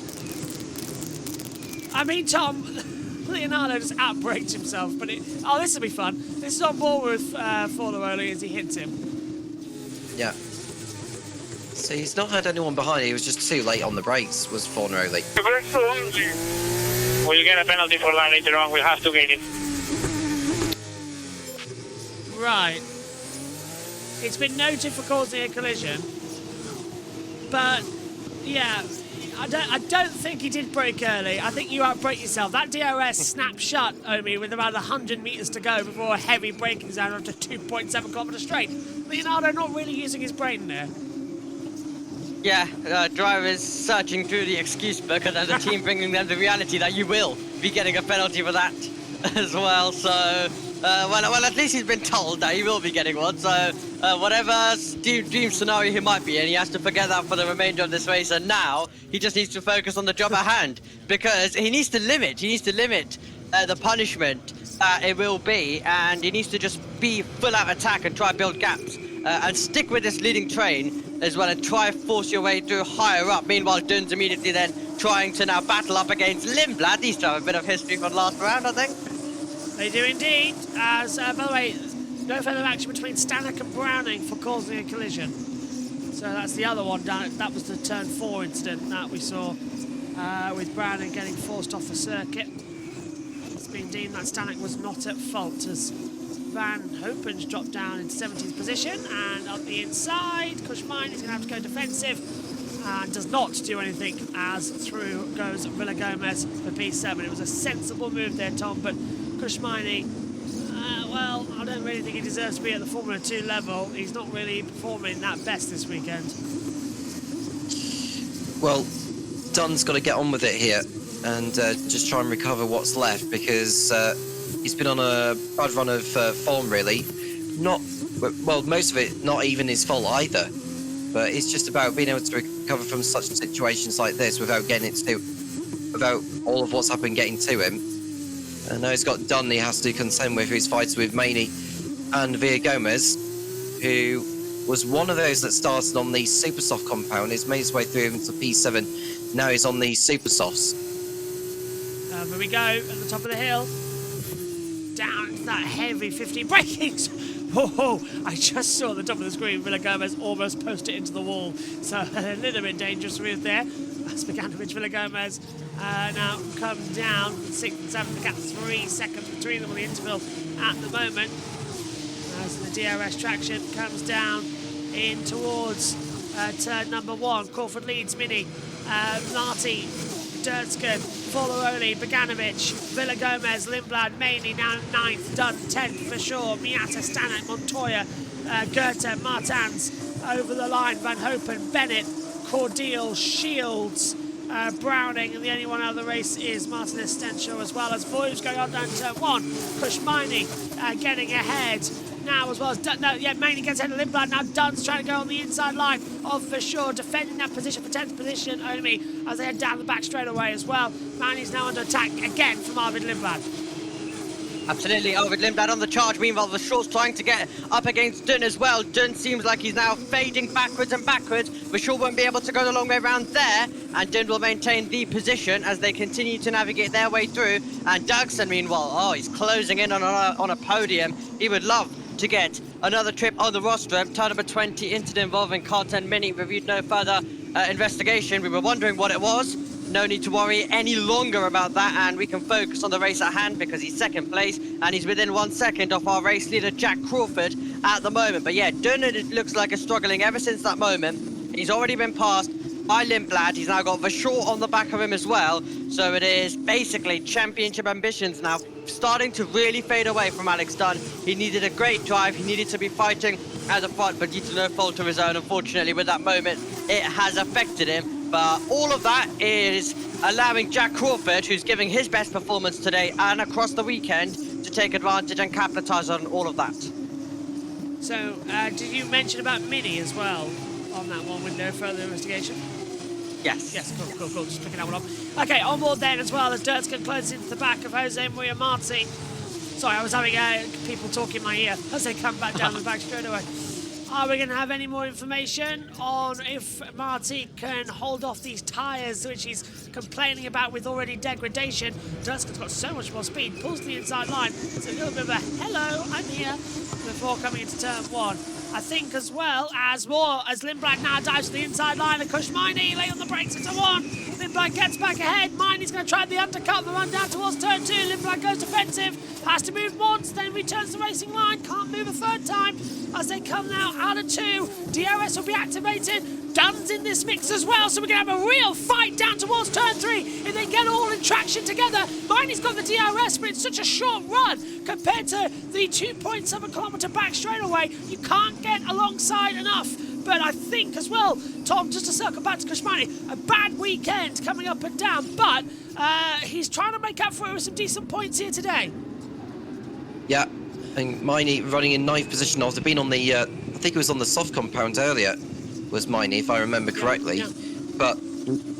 I mean, Tom, Leonardo just outbraked himself, but this will be fun. This is on board with Forlaroni as he hits him. Yeah. So he's not had anyone behind. He was just too late on the brakes, was Forlaroni. We'll get a penalty for that later on. We'll have to get it. Right. It's been noted for causing a collision, but yeah, I don't think he did brake early. I think you outbrake yourself. That DRS snapped shut, Omi, with about 100 metres to go before a heavy braking zone onto 2.7 kilometre straight. Leonardo not really using his brain there. Yeah, drivers searching through the excuse book, and there's a team bringing them the reality that you will be getting a penalty for that as well. So, well, at least he's been told that he will be getting one. So, whatever dream scenario he might be in, he has to forget that for the remainder of this race. And now he just needs to focus on the job at hand, because he needs to limit the punishment it will be, and he needs to just be full out attack and try to build gaps and stick with this leading train as well, and try to force your way through higher up. Meanwhile, Dunn's immediately then trying to now battle up against Lindblad. These two have a bit of history from last round, I think. They do indeed, as, by the way, no further action between Stanek and Browning for causing a collision. So that's the other one down. That was the turn 4 incident that we saw with Browning getting forced off the circuit. It's been deemed that Stanek was not at fault, as Van Hopen's dropped down into 17th position, and up the inside, Kushmine is going to have to go defensive and does not do anything as through goes Villagomez for P7. It was a sensible move there, Tom, but Kushmini, well, I don't really think he deserves to be at the Formula 2 level. He's not really performing that best this weekend. Well, Dunn's got to get on with it here and just try and recover what's left, because he's been on a bad run of form, really. Well, most of it not even his fault either, but it's just about being able to recover from such situations like this without all of what's happened getting to him. And now he's got Dunn he has to contend with, who's fighting with Maney and Villagomez, who was one of those that started on the super soft compound. He's made his way through into P7. Now he's on the super softs. Here we go at the top of the hill. Down into that heavy 15 braking. Oh, I just saw at the top of the screen Villagomez almost post it into the wall. So a little bit dangerous move there. That's Beganovic. Villagomez now comes down. 6th and 7th, the gap 3 seconds between them on the interval at the moment. As the DRS traction comes down in towards turn number 1. Crawford leads Mini. Marty, Dirtskin, Folleroli, Beganovic, Villagomez, Lindblad, Maney now 9th, Dunn 10th for sure, Miata, Stanek, Montoya, Goethe, Martans over the line, Van Hopen, Bennett, Cordial, Shields, Browning, and the only one out of the race is Martinez Stenchel, as well as Boyes going on down turn 1. Kushmini getting ahead now, as well as Dunn. No, yeah, Maney gets ahead of Lindblad. Now Dunn's trying to go on the inside line of Verschoor, defending that position for 10th position only as they head down the back straight away as well. Maney's now under attack again from Arvid Lindblad. Absolutely, Arvid Lindblad on the charge. Meanwhile, Verschoor's trying to get up against Dunn as well. Dunn seems like he's now fading backwards and backwards. Verschoor won't be able to go the long way around there, and Dunn will maintain the position as they continue to navigate their way through. And Dougson, meanwhile, he's closing in on a podium. He would love to get another trip on the rostrum. Turn number 20 incident involving car 10 Mini reviewed no further investigation. We were wondering what it was. No need to worry any longer about that, and we can focus on the race at hand because he's 2nd place and he's within 1 second of our race leader Jack Crawford at the moment. But yeah, Dunn looks like he's struggling ever since that moment. He's already been passed by Lindblad. He's now got Verschoor on the back of him as well. So it is basically championship ambitions now starting to really fade away from Alex Dunn. He needed a great drive. He needed to be fighting at the front, but due to no fault of his own, unfortunately, with that moment, it has affected him. But all of that is allowing Jack Crawford, who's giving his best performance today and across the weekend, to take advantage and capitalise on all of that. So, did you mention about Mini as well on that one with no further investigation? Yes. Yes, cool. Just picking that one up. Okay, on board then as well as Dirtskin closes into the back of Jose Maria Marti. Sorry, I was having people talk in my ear as they come back down the back straight away. Are we going to have any more information on if Marty can hold off these tyres, which he's complaining about with already degradation? Durskin's got so much more speed, pulls to the inside line. It's a little bit of a hello, I'm here, before coming into turn 1. I think as well as Lindblad now dives to the inside line and Kushmini late on the brakes into 1. Lindblad gets back ahead. Miney's going to try the undercut, the run down towards turn 2. Lindblad goes defensive, has to move once, then returns the racing line, can't move a 3rd time as they come now out of 2. DRS will be activated. Dunn's in this mix as well, so we're going to have a real fight down towards turn 3 if they get all in traction together. Miney's got the DRS, but it's such a short run compared to the 2.7 kilometre back straightaway. You can't get alongside enough. But I think as well, Tom, just to circle back to Kushmani, a bad weekend coming up and down, but he's trying to make up for it with some decent points here today. Yeah, and Miney running in 9th position after being on the, I think it was on the soft compound earlier, was Miney, if I remember correctly. Yeah. But,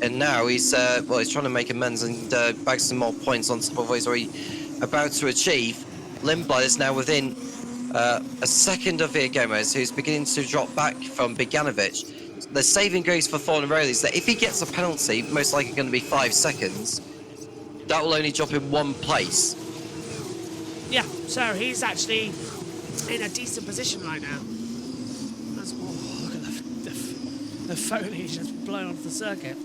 and now he's, he's trying to make amends and bag some more points on top of what he's already about to achieve. Lindblad is now within a second of Villagomez, who's beginning to drop back from Beganovic. The saving grace for Fornaroli is that if he gets a penalty, most likely going to be 5 seconds, that will only drop him 1 place. Yeah, so he's actually in a decent position right now. Look at the foliage just blown onto the circuit.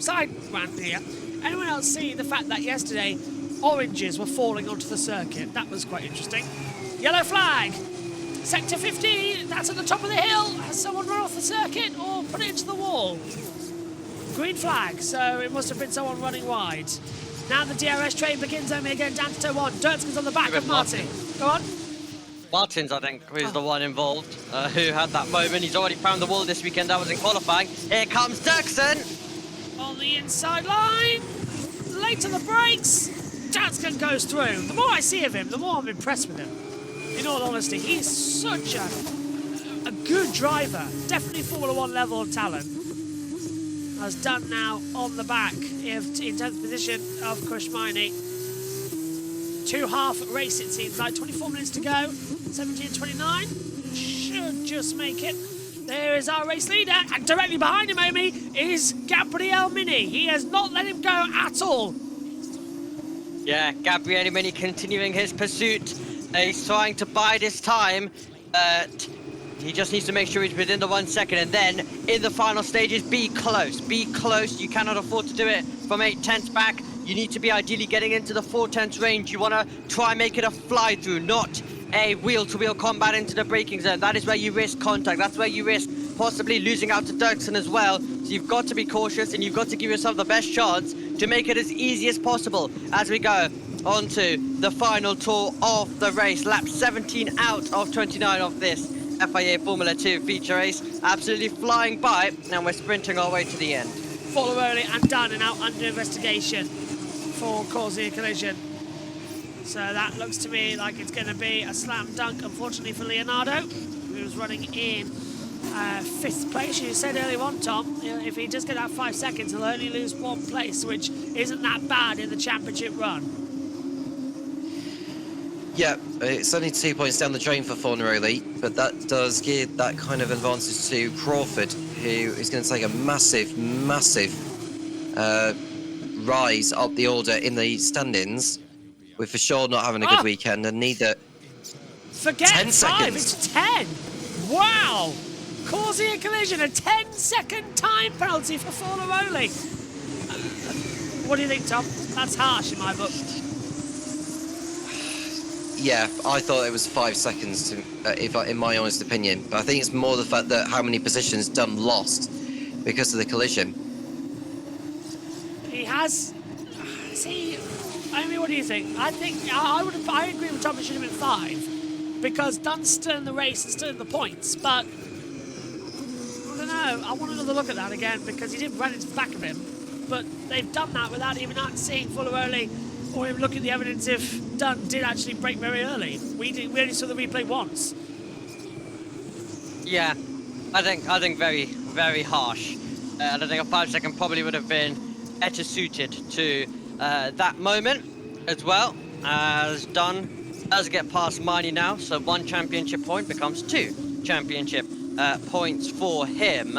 Side rant here. Anyone else see the fact that yesterday oranges were falling onto the circuit? That was quite interesting. Yellow flag. Sector 15, that's at the top of the hill. Has someone run off the circuit or put it into the wall? Green flag, so it must have been someone running wide. Now the DRS train begins only again down to turn 1. Dirtskin's on the back of Martin. Go on. Martins, I think, is the one involved who had that moment. He's already found the wall this weekend. That was in qualifying. Here comes Dirksen. On the inside line. Late to the brakes. Dirtskin goes through. The more I see of him, the more I'm impressed with him. In all honesty, he's such a good driver. Definitely Formula 1 level of talent. As done now on the back in 10th position of Kushmini. 2.5 race, it seems like. 24 minutes to go. 17:29. Should just make it. There is our race leader. And directly behind him, Omi, is Gabriel Mini. He has not let him go at all. Yeah, Gabriele Mini continuing his pursuit. He's trying to bide his time. He just needs to make sure he's within the 1 second, and then in the final stages, be close. Be close. You cannot afford to do it from 8/10 back. You need to be ideally getting into the 4/10 range. You want to try and make it a fly-through, not a wheel-to-wheel combat into the braking zone. That is where you risk contact. That's where you risk possibly losing out to Dirksen as well. So you've got to be cautious, and you've got to give yourself the best chance to make it as easy as possible as we go onto the final tour of the race. Lap 17 out of 29 of this FIA Formula 2 feature race. Absolutely flying by, and we're sprinting our way to the end. Follow early and done and out under investigation for causing a collision. So that looks to me like it's going to be a slam dunk, unfortunately, for Leonardo, who's running in 5th place. You said earlier on, Tom, if he does get that 5 seconds, he'll only lose 1 place, which isn't that bad in the championship run. Yeah, it's only 2 points down the drain for Fornaroli, but that does give that kind of advantage to Crawford, who is going to take a massive, massive rise up the order in the standings, with for sure not having a good weekend, and neither... Forget 10 5, seconds. it's 10! Wow! Causing a collision, a 10-second time penalty for Fornaroli. What do you think, Tom? That's harsh in my book. Yeah, I thought it was 5 seconds, in my honest opinion. But I think it's more the fact that how many positions Dunn lost because of the collision. He has... See, I mean, what do you think? I think I agree with Tom. It should have been 5 because Dunn's still in the race and still in the points. But I don't know. I want another look at that again because he did run into the back of him. But they've done that without even seeing full early or even looking at the evidence if Dunn did actually brake very early. We only saw the replay once. Yeah, I think very, very harsh. And I think a 5 second probably would have been better suited to that moment as well, as Dunn does get past Miney now, so 1 championship point becomes 2 championship points for him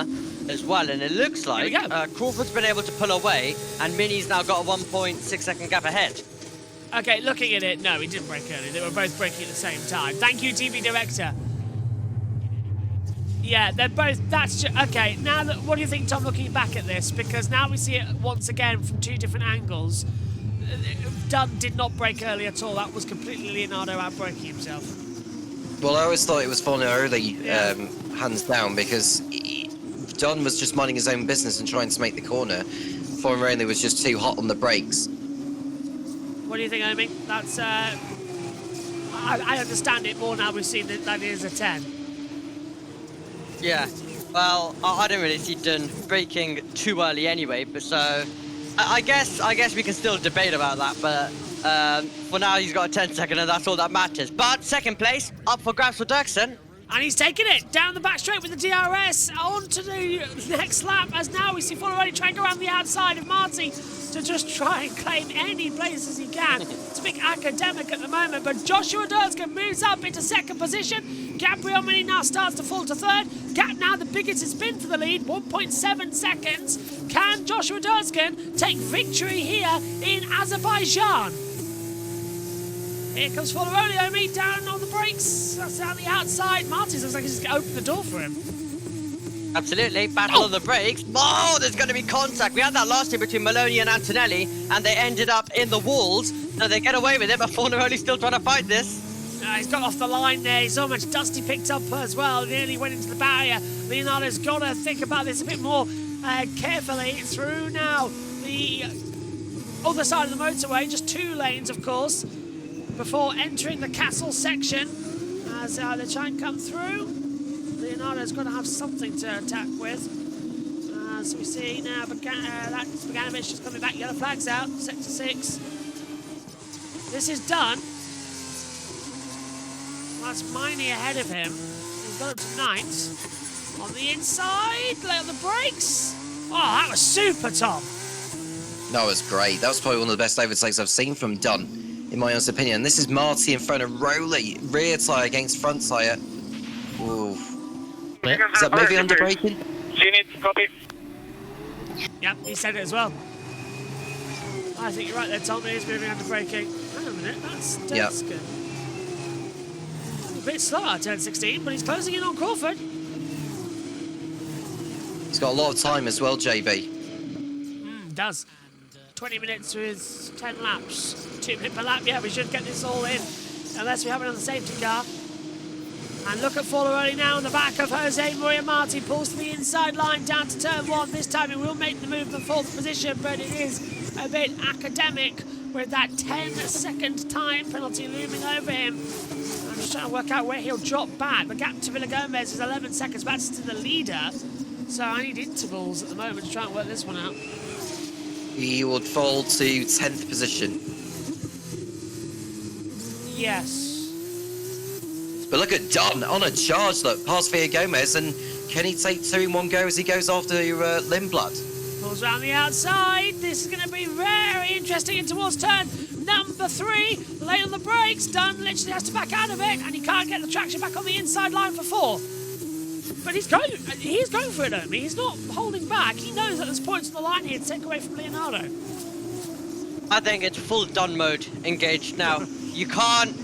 as well, and it looks like Crawford's been able to pull away, and Mini's now got a 1.6 second gap ahead. Okay, looking at it, no, he didn't brake early. They were both braking at the same time. Thank you, TV Director. Yeah, they're both, okay, now that, what do you think, Tom, looking back at this? Because now we see it once again from 2 different angles. Dunn did not brake early at all. That was completely Leonardo out-braking himself. Well, I always thought it was Fornaroli, hands down, because Dunn was just minding his own business and trying to make the corner. Fornaroli was just too hot on the brakes. What do you think, Omi? That's, I understand it more now we've seen that it is a 10. Yeah, well, I don't really see Dunn braking too early anyway, but so I guess we can still debate about that, but for now he's got a 10 second and that's all that matters. But second place, up for grabs for Dirksen. And he's taking it down the back straight with the DRS on to the next lap, as now we see Fornaroli trying to go around the outside of Marty to just try and claim any places he can. It's a bit academic at the moment, but Joshua Dirksen moves up into 2nd position. Gabriel Mini now starts to fall to 3rd. Gap now the biggest it's been for the lead, 1.7 seconds. Can Joshua Dirksen take victory here in Azerbaijan? Here comes Fornaroli, Omi, down on the brakes. That's down the outside. Martin looks like he's just going to open the door for him. Absolutely, battle on the brakes. Oh, there's going to be contact. We had that last year between Maloney and Antonelli, and they ended up in the walls. So they get away with it, but Fornaroli's still trying to fight this. He's got off the line there. He's so much dust he picked up as well. Nearly went into the barrier. Leonardo's got to think about this a bit more carefully. Through now the other side of the motorway, just 2 lanes, of course, before entering the castle section. As they try and come through, Leonardo's got to have something to attack with. As we see now, that's Bogdanovic just coming back. Yellow flags out. Sector 6. This is done. That's Miney ahead of him. He's got up to 9th. On the inside, lay on the brakes. Oh, that was super, Tom. That was great. That was probably one of the best overtakes I've seen from Dunn, in my honest opinion. This is Marty in front of Rowley. Rear tyre against front tyre. Ooh. Is that maybe under braking? Seen it, copy. Yep, he said it as well. I think you're right there, Tom. He is moving under braking. Hang on a minute, that's good. A bit slow at turn 16, but he's closing in on Crawford. He's got a lot of time as well, JB. Does. 20 minutes with 10 laps. 2 minutes per lap. Yeah, we should get this all in, unless we have another safety car. And look at Forlaroli now on the back of Jose Maria Marti. Pulls to the inside line down to turn 1. This time he will make the move to 4th position, but it is a bit academic with that 10-second time penalty looming over him. I'm just trying to work out where he'll drop back. The gap to Villagomez is 11 seconds. That's to the leader. So I need intervals at the moment to try and work this one out. He would fall to 10th position. Yes. But look at Dunn on a charge, look, past Villagomez, and can he take 2 in one go as he goes after Lindblad? Pulls around the outside. This is going to be very interesting in towards turn number 3. Late on the brakes. Dunn literally has to back out of it, and he can't get the traction back on the inside line for 4. But he's going for it, Omi. He's not holding back. He knows that there's points on the line here to take away from Leonardo. I think it's full Dunn mode engaged now. You can't,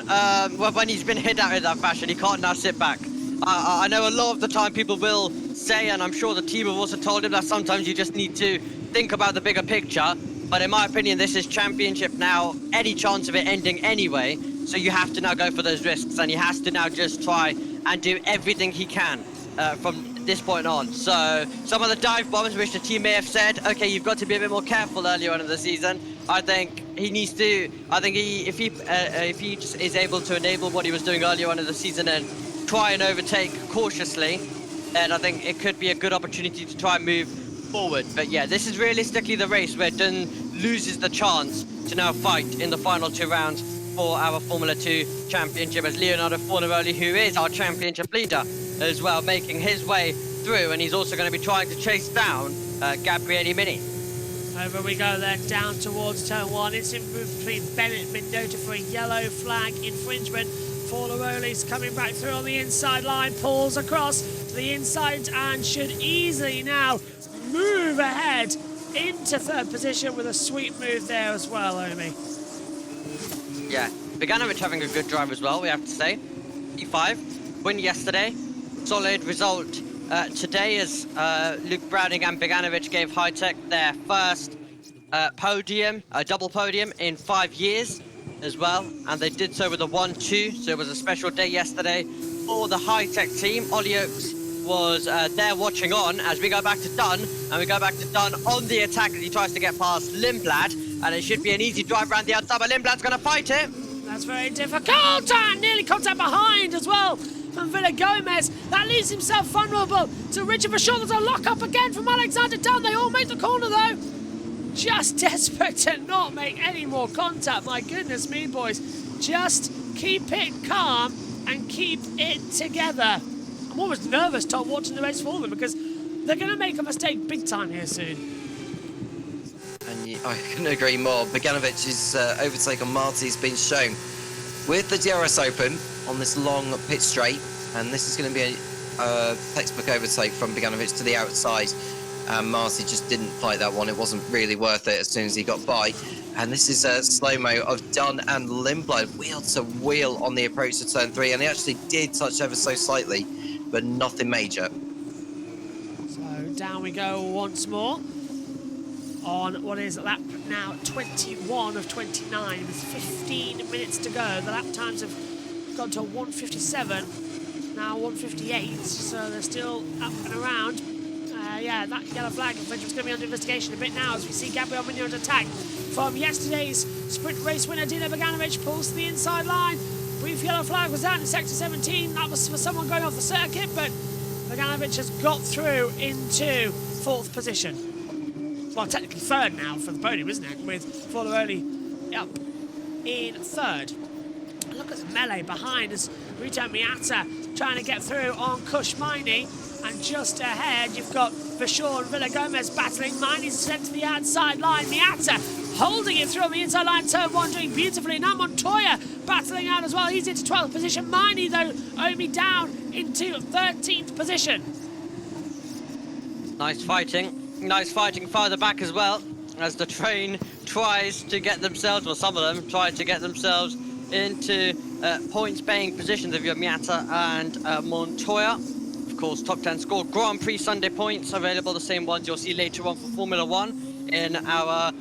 well, when he's been hit out in that fashion, he can't now sit back. I know a lot of the time people will say, and I'm sure the team have also told him, that sometimes you just need to think about the bigger picture. But in my opinion, this is championship now, any chance of it ending anyway. So you have to now go for those risks, and he has to now just try and do everything he can from this point on. So some of the dive bombs, which the team may have said, okay, you've got to be a bit more careful earlier on in the season. I think he needs to. I think if he just is able to enable what he was doing earlier on in the season and try and overtake cautiously, then I think it could be a good opportunity to try and move forward. But yeah, this is realistically the race where Dunn loses the chance to now fight in the final 2 rounds for our Formula 2 championship, as Leonardo Fornaroli, who is our championship leader as well, making his way through, and he's also going to be trying to chase down Gabriele Mini. Over we go then, down towards turn 1. It's in between Bennett and Mendota for a yellow flag infringement. Fornaroli's coming back through on the inside line, pulls across to the inside and should easily now move ahead into 3rd position with a sweet move there as well, Omi. Yeah, Bogdanovic having a good drive as well, we have to say. E5, win yesterday, solid result today as Luke Browning and Bogdanovic gave High-Tech their first podium, a double podium in 5 years as well, and they did so with a 1-2, so it was a special day yesterday for the High-Tech team. Ollie Oakes was there watching on as we go back to Dunn, and we go back to Dunn on the attack as he tries to get past Lindblad, and it should be an easy drive around the outside, but Lindblad's going to fight it. That's very difficult, and nearly contact behind as well from Villagomez. That leaves himself vulnerable to Richard Bashaw. There's a lock-up again from Alexander Dunn. They all make the corner, though. Just desperate to not make any more contact. My goodness me, boys. Just keep it calm and keep it together. I'm almost nervous, Tom, watching the race for them, because they're going to make a mistake big time here soon. And I couldn't agree more. Boganovic's overtake on Marty's been shown with the DRS open on this long pit straight, and this is going to be a textbook overtake from Bogdanovic to the outside. Marty just didn't fight that one. It wasn't really worth it as soon as he got by. And this is a slow-mo of Dunn and Lindblad wheel to wheel on the approach to turn 3, and they actually did touch ever so slightly, but nothing major. So down we go once more on what is lap now 21 of 29 with 15 minutes to go. The lap times have gone to 1:57, now 1:58, so they're still up and around. Yeah, that yellow flag which was going to be under investigation a bit now as we see Gabriel Munoz attack from yesterday's sprint race winner. Dino Bogdanovic pulls to the inside line. Brief yellow flag was out in sector 17. That was for someone going off the circuit, but Bogdanovic has got through into 4th position. Well, technically 3rd now for the podium, isn't it? With Forlorelli up in 3rd. Look at the melee behind as Rito Miata trying to get through on Kush Miney. And just ahead, you've got Vachon and Villa Gomez battling. Miney's sent to the outside line. Miata holding it through on the inside line, turn 1, doing beautifully. Now Montoya battling out as well. He's into 12th position. Miney, though, Omi down into 13th position. Nice fighting farther back as well, as the train tries to get themselves, or some of them try to get themselves into points-paying positions of your Miata and Montoya. Of course, top 10 score Grand Prix Sunday points available, the same ones you'll see later on for Formula 1 in our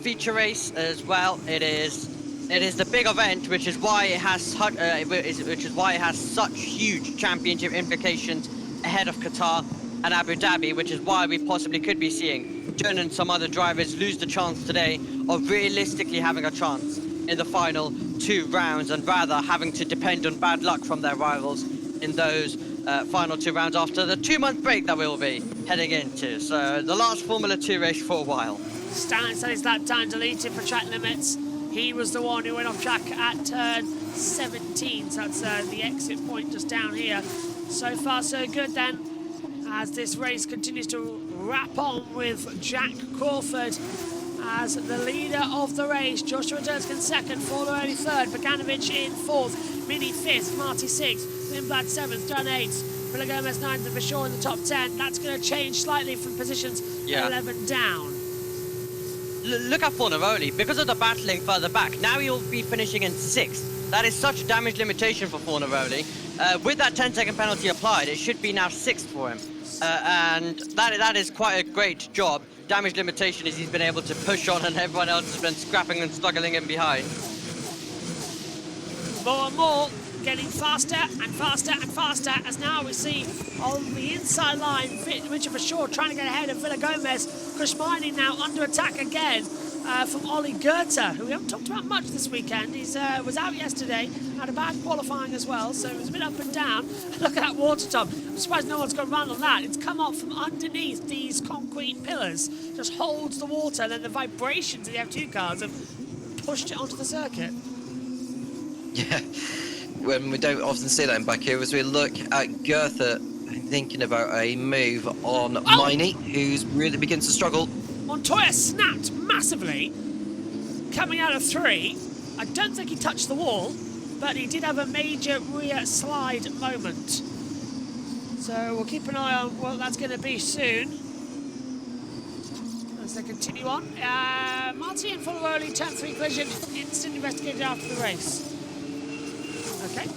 feature race as well. It is the big event, which is why it has such huge championship implications ahead of Qatar and Abu Dhabi, which is why we possibly could be seeing John and some other drivers lose the chance today of realistically having a chance in the final 2 rounds, and rather having to depend on bad luck from their rivals in those final 2 rounds after the 2-month break that we'll be heading into. So the last Formula 2 race for a while. Stan said his lap time deleted for track limits. He was the one who went off track at turn 17, so that's the exit point just down here. So far so good then, as this race continues to wrap on with Jack Crawford as the leader of the race. Joshua Durskin 2nd, Forlorelli 3rd, Bogdanovic in 4th, Mini 5th, Marty 6th, Lindblad 7th, Dunn 8th, Villa Gomez 9th, and Vachon in the top 10. That's going to change slightly from positions 11 down. Look at Fornaroli, because of the battling further back, now he'll be finishing in 6th. That is such a damage limitation for Fornaroli. With that 10-second penalty applied, it should be now 6th for him. And that is quite a great job. Damage limitation is he's been able to push on, and everyone else has been scrapping and struggling in behind. More and more, getting faster and faster and faster, as now we see on the inside line, Richard Vachon trying to get ahead of Villa Gomez. Chris Miney now under attack again from Ollie Goethe, who we haven't talked about much this weekend. He was out yesterday, had a bad qualifying as well, so it was a bit up and down. Look at that water tub. I'm surprised no one's got around on that. It's come up from underneath these concrete pillars, just holds the water, and then the vibrations of the F2 cars have pushed it onto the circuit. Yeah, when we don't often see that in Baku, as we look at Goethe thinking about a move on Miney, who's really begins to struggle. Montoya snapped massively, coming out of 3. I don't think he touched the wall, but he did have a major rear slide moment. So we'll keep an eye on what that's going to be soon as they continue on. Marty and Forlorelli turn 3 collision, instant investigated after the race. Okay.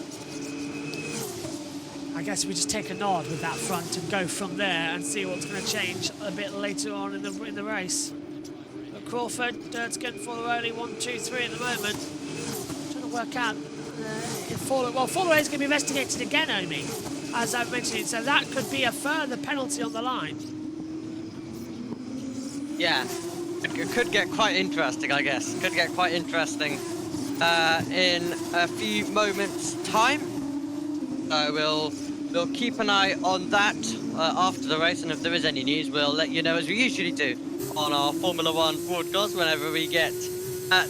I guess we just take a nod with that front and go from there and see what's going to change a bit later on in the race. But Crawford, Durskin, Forlorelli, 1, 2, 3 at the moment. Trying to work out if Forlorelli's going to be investigated again, Omi, as I've mentioned, so that could be a further penalty on the line. Yeah, it could get quite interesting, I guess. Could get quite interesting in a few moments' time. So we'll keep an eye on that after the race, and if there is any news, we'll let you know, as we usually do on our Formula 1 broadcast whenever we get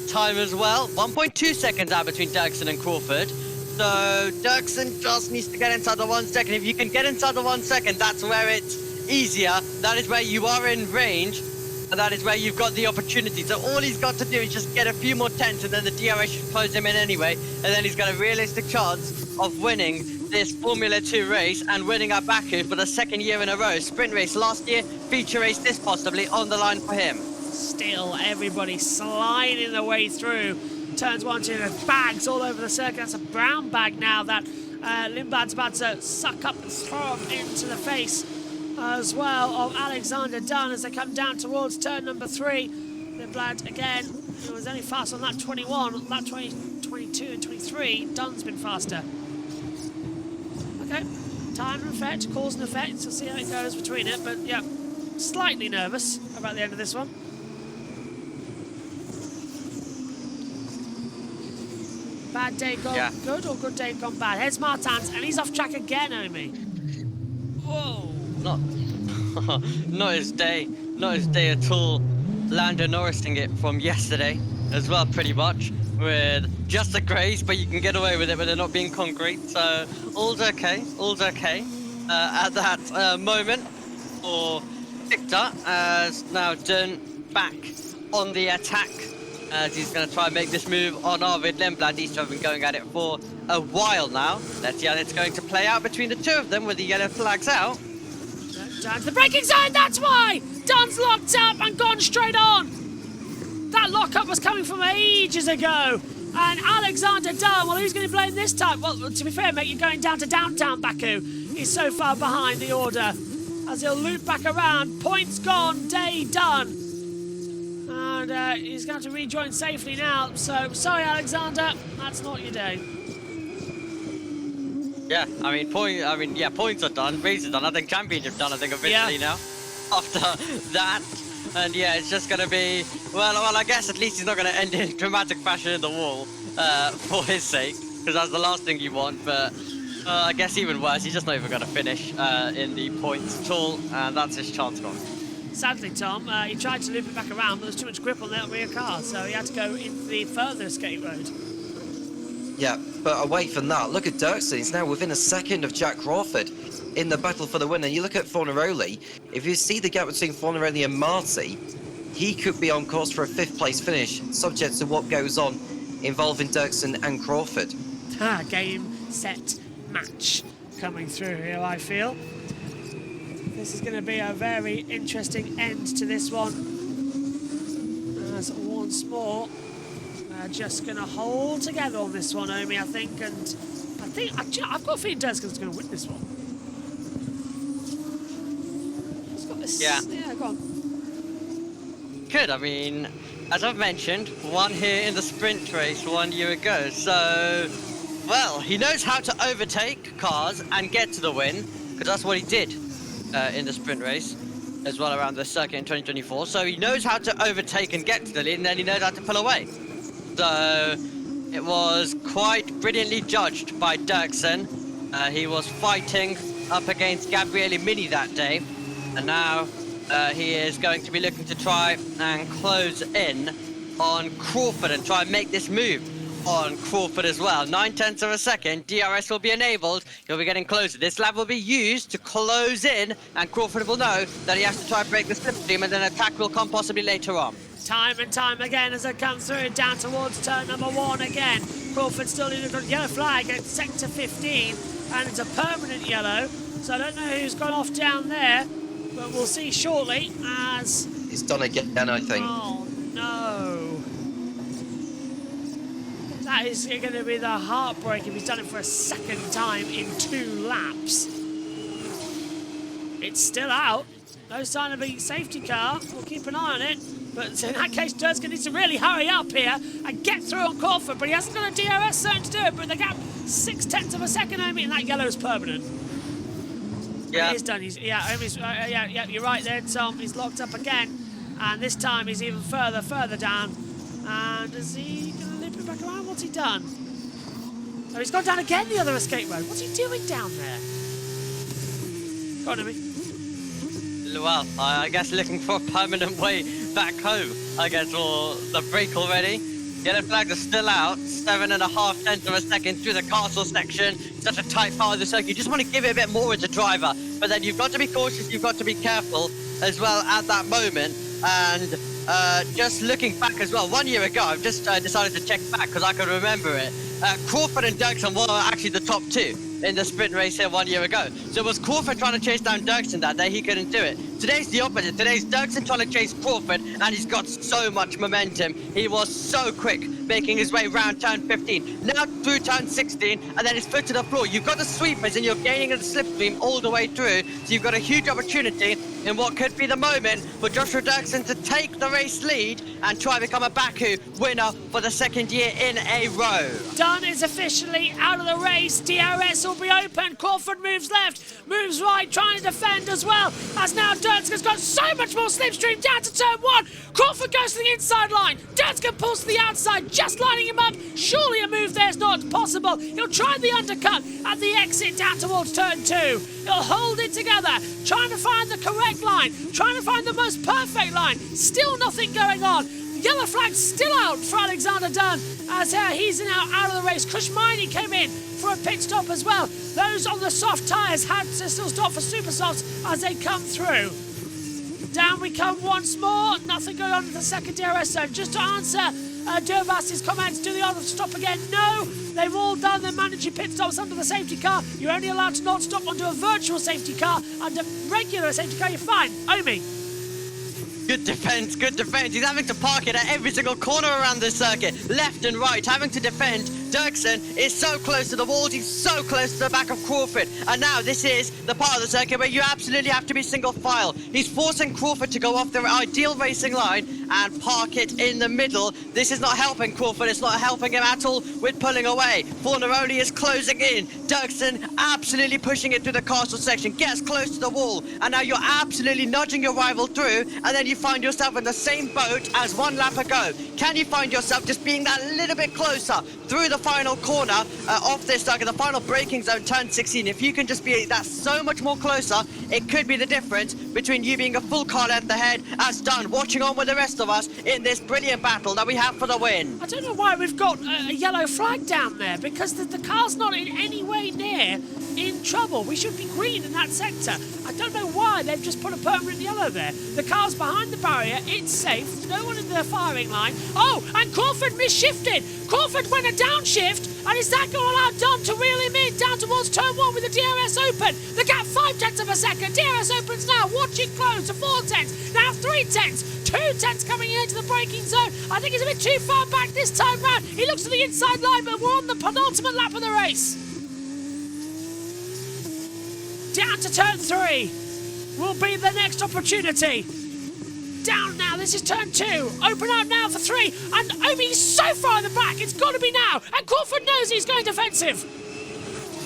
time as well. 1.2 seconds out between Dirksen and Crawford. So Dirksen just needs to get inside the 1 second. If you can get inside the 1 second, that's where it's easier. That is where you are in range, and that is where you've got the opportunity. So all he's got to do is just get a few more tenths, and then the DRS should close him in anyway, and then he's got a realistic chance of winning this Formula 2 race and winning at Baku for the 2nd year in a row. Sprint race last year, feature race this possibly on the line for him. Still everybody sliding their way through. Turns 1, 2, there's bags all over the circuit. That's a brown bag now that Lindblad's about to suck up and throw into the face as well of Alexander Dunn as they come down towards turn number 3. Lindblad again. He was only fast on lap 21, lap 20, 22 and 23. Dunn's been faster. Okay, time and effect, cause and effect. We'll see how it goes between it, but yeah, slightly nervous about the end of this one. Bad day gone good or good day gone bad? Here's Martins, and he's off track again, Omi. Whoa. Not his day at all. Lando Norrising it from yesterday as well, pretty much, with just a graze, but you can get away with it with it not being concrete, so all's okay, at that moment for Victor, as now Dunn back on the attack, as he's going to try and make this move on Arvid Lindblad. These two have been going at it for a while now. Let's see how it's going to play out between the two of them with the yellow flags out. Down to the braking zone, that's why! Dunn's locked up and gone straight on! That lockup was coming from ages ago! And Alexander Dunn, well, who's going to blame this time? Well, to be fair, mate, you're going down to downtown Baku. He's so far behind the order. As he'll loop back around, points gone, day done. And he's going to rejoin safely now. So, sorry, Alexander, that's not your day. Yeah, points are done, races are done. I think championship done, I think, officially now. After that, and yeah, it's just gonna be well. I guess at least he's not gonna end in dramatic fashion in the wall for his sake, because that's the last thing you want. But I guess even worse, he's just not even gonna finish in the points at all, and that's his chance gone. Sadly, Tom, he tried to loop it back around, but there's too much grip on that rear car, so he had to go into the further escape road. Yeah, but away from that, look at Dirksen. He's now within a second of Jack Crawford in the battle for the win. And you look at Fornaroli, if you see the gap between Fornaroli and Marty, he could be on course for a 5th place finish, subject to what goes on involving Dirksen and Crawford. Game, set, match coming through here, I feel. This is going to be a very interesting end to this one. As once more, just going to hold together on this one, Omi, I think. And I've got a feeling Dirksen's going to win this one. He's got this. Yeah, go on. Good. I mean, as I've mentioned, won here in the sprint race 1 year ago. So, well, he knows how to overtake cars and get to the win, because that's what he did in the sprint race as well around the circuit in 2024. So he knows how to overtake and get to the lead, and then he knows how to pull away. So it was quite brilliantly judged by Dirksen. He was fighting up against Gabriele Mini that day, and now he is going to be looking to try and close in on Crawford and try and make this move on Crawford as well. 9/10 of a second, DRS will be enabled. He'll be getting closer. This lap will be used to close in, and Crawford will know that he has to try and break the slipstream, and then attack will come possibly later on. Time and time again as it comes through down towards turn number 1 again. Crawford still in the yellow flag at sector 15, and it's a permanent yellow. So I don't know who's gone off down there, but we'll see shortly as... It's done again, I think. Oh, no. That is going to be the heartbreak if he's done it for a second time in 2 laps. It's still out. No sign of a safety car. We'll keep an eye on it. But in that case, Dirksen needs to really hurry up here and get through on Crawford. But he hasn't got a DRS zone to do it. But the gap, 6/10 of a second, Omi, and that yellow is permanent. Yeah. He is done. Yeah, you're right there, Tom. He's locked up again. And this time he's even further down. And is he going to loop it back around? What's he done? Oh, he's gone down again the other escape road. What's he doing down there? Go on, Omi. Well, I guess looking for a permanent way back home, I guess, for the break already. Yellow flags are still out, 7.5 of a second through the castle section. Such a tight part of the circuit. You just want to give it a bit more as a driver, but then you've got to be cautious, you've got to be careful as well at that moment. And just looking back as well, 1 year ago, I've just decided to check back because I could remember it. Crawford and Dirksen were actually the top 2 in the sprint race here 1 year ago. So it was Crawford trying to chase down Dirksen that day, he couldn't do it. Today's the opposite. Today's Dirksen trying to chase Crawford, and he's got so much momentum. He was so quick, making his way round turn 15, now through turn 16, and then his foot to the floor. You've got the sweepers, and you're gaining the slipstream all the way through, so you've got a huge opportunity in what could be the moment for Joshua Dirksen to take the race lead and try to become a Baku winner for the second year in a row. Dunn is officially out of the race. DRS will be open. Crawford moves left, moves right, trying to defend as well. As now Dirksen's got so much more slipstream down to turn 1. Crawford goes to the inside line. Dirksen pulls to the outside, just lining him up. Surely a move there's not possible. He'll try the undercut at the exit down towards turn 2. He'll hold it together, trying to find the correct line, trying to find the most perfect line. Still nothing going on. Yellow flag still out for Alexander Dunn as he's now out of the race. Kushmini came in for a pit stop as well. Those on the soft tyres had to still stop for super softs as they come through. Down we come once more. Nothing going on in the second DRS zone. Just to answer Durvas's comments, do the auto stop again? No, they've all done their mandatory pit stops under the safety car. You're only allowed to not stop onto a virtual safety car. Under regular safety car, you're fine. Omi. Good defense, good defense. He's having to park it at every single corner around the circuit, left and right, having to defend. Dirksen is so close to the walls, he's so close to the back of Crawford. And now this is the part of the circuit where you absolutely have to be single file. He's forcing Crawford to go off the ideal racing line and park it in the middle. This is not helping Crawford, it's not helping him at all with pulling away. Fornaroli is closing in. Dirksen absolutely pushing it through the castle section, gets close to the wall, and now you're absolutely nudging your rival through, and then you find yourself in the same boat as one lap ago. Can you find yourself just being that little bit closer through the final corner of this circuit, the final braking zone, turn 16? If you can just be that so much more closer, it could be the difference between you being a full car length ahead as Dunn, watching on with the rest of us in this brilliant battle that we have for the win. I don't know why we've got a yellow flag down there, because the car's not in any way near in trouble. We should be green in that sector. I don't know why they've just put a permanent yellow there. The car's behind the barrier, it's safe, there's no one in the firing line. Oh, and Crawford misshifted. Crawford went a downshift, and is that going to allow Dunn to reel him in down towards turn 1 with the DRS open? The gap 0.5 of a second. DRS opens now, watch it close to 4 tenths, now 3 tenths. 2 tenths coming into the braking zone. I think he's a bit too far back this time round. He looks to the inside line, but we're on the penultimate lap of the race. Down to turn 3 will be the next opportunity. Down now, this is turn 2. Open up now for 3. And Omi's so far in the back, it's got to be now. And Crawford knows he's going defensive.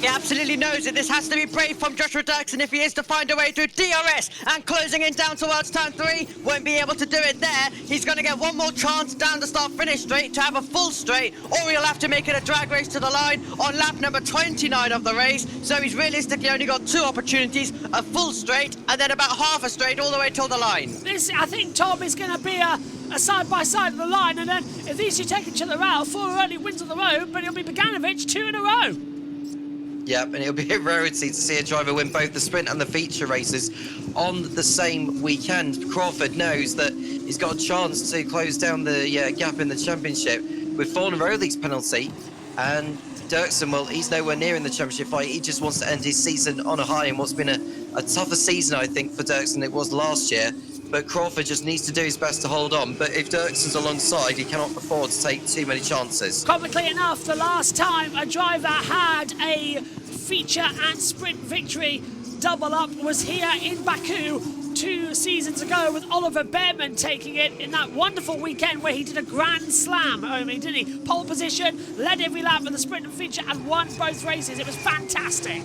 He absolutely knows it. This has to be brave from Joshua Dirksen if he is to find a way through DRS, and closing in down towards turn 3. Won't be able to do it there. He's going to get one more chance down the start-finish straight to have a full straight, or he'll have to make it a drag race to the line on lap number 29 of the race. So he's realistically only got 2 opportunities, a full straight and then about half a straight all the way till the line. This, I think, Tom, is going to be a side-by-side of the line, and then if these two take each other out, Fornaroli wins on the road, but it'll be Bogdanovic 2 in a row. Yep, and it'll be a rarity to see a driver win both the sprint and the feature races on the same weekend. Crawford knows that he's got a chance to close down the gap in the championship with Fornaroli's penalty, and Dirksen, well, he's nowhere near in the championship fight. He just wants to end his season on a high in what's been a tougher season, I think, for Dirksen than it was last year. But Crawford just needs to do his best to hold on. But if Dirksen's alongside, he cannot afford to take too many chances. Comically enough, the last time a driver had a feature and sprint victory double up was here in Baku 2 seasons ago, with Oliver Behrman taking it in that wonderful weekend where he did a grand slam, Omi, didn't he? Pole position, led every lap of the sprint and feature, and won both races. It was fantastic.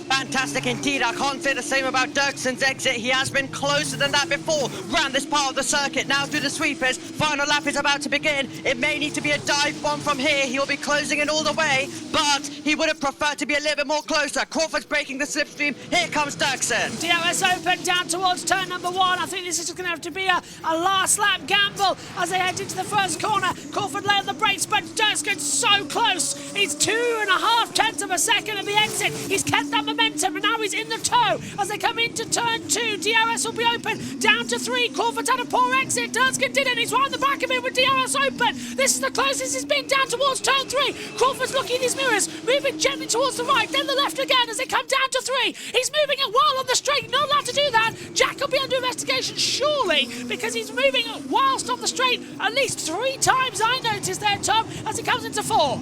Fantastic indeed. I can't say the same about Dirksen's exit. He has been closer than that before. Round this part of the circuit, now through the sweepers. Final lap is about to begin. It may need to be a dive bomb from here. He'll be closing in all the way, but he would have preferred to be a little bit more closer. Crawford's breaking the slipstream. Here comes Dirksen. DRS open down towards turn number 1. I think this is going to have to be a last lap gamble as they head into the first corner. Crawford lay on the brakes, but Dirksen's so close. He's 2.5 tenths of a second at the exit. He's kept that momentum, and now he's in the tow as they come into turn 2. DRS will be open down to 3. Crawford's had a poor exit. Dirksen did it. He's right on the back of it with DRS open. This is the closest he's been down towards turn 3. Crawford's looking in his mirrors, moving gently towards the right, then the left again as they come down to 3. He's moving it well on the straight. Not allowed to do that. Jack will be investigation, surely, because he's moving whilst on the straight at least 3 times, I noticed there, Tom, as he comes into 4.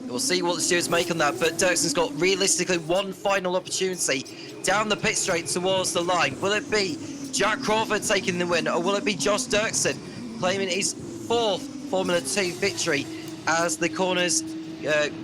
We'll see what the stewards make on that, but Dirkson's got realistically one final opportunity down the pit straight towards the line. Will it be Jack Crawford taking the win, or will it be Josh Dirksen claiming his 4th Formula 2 victory as the corners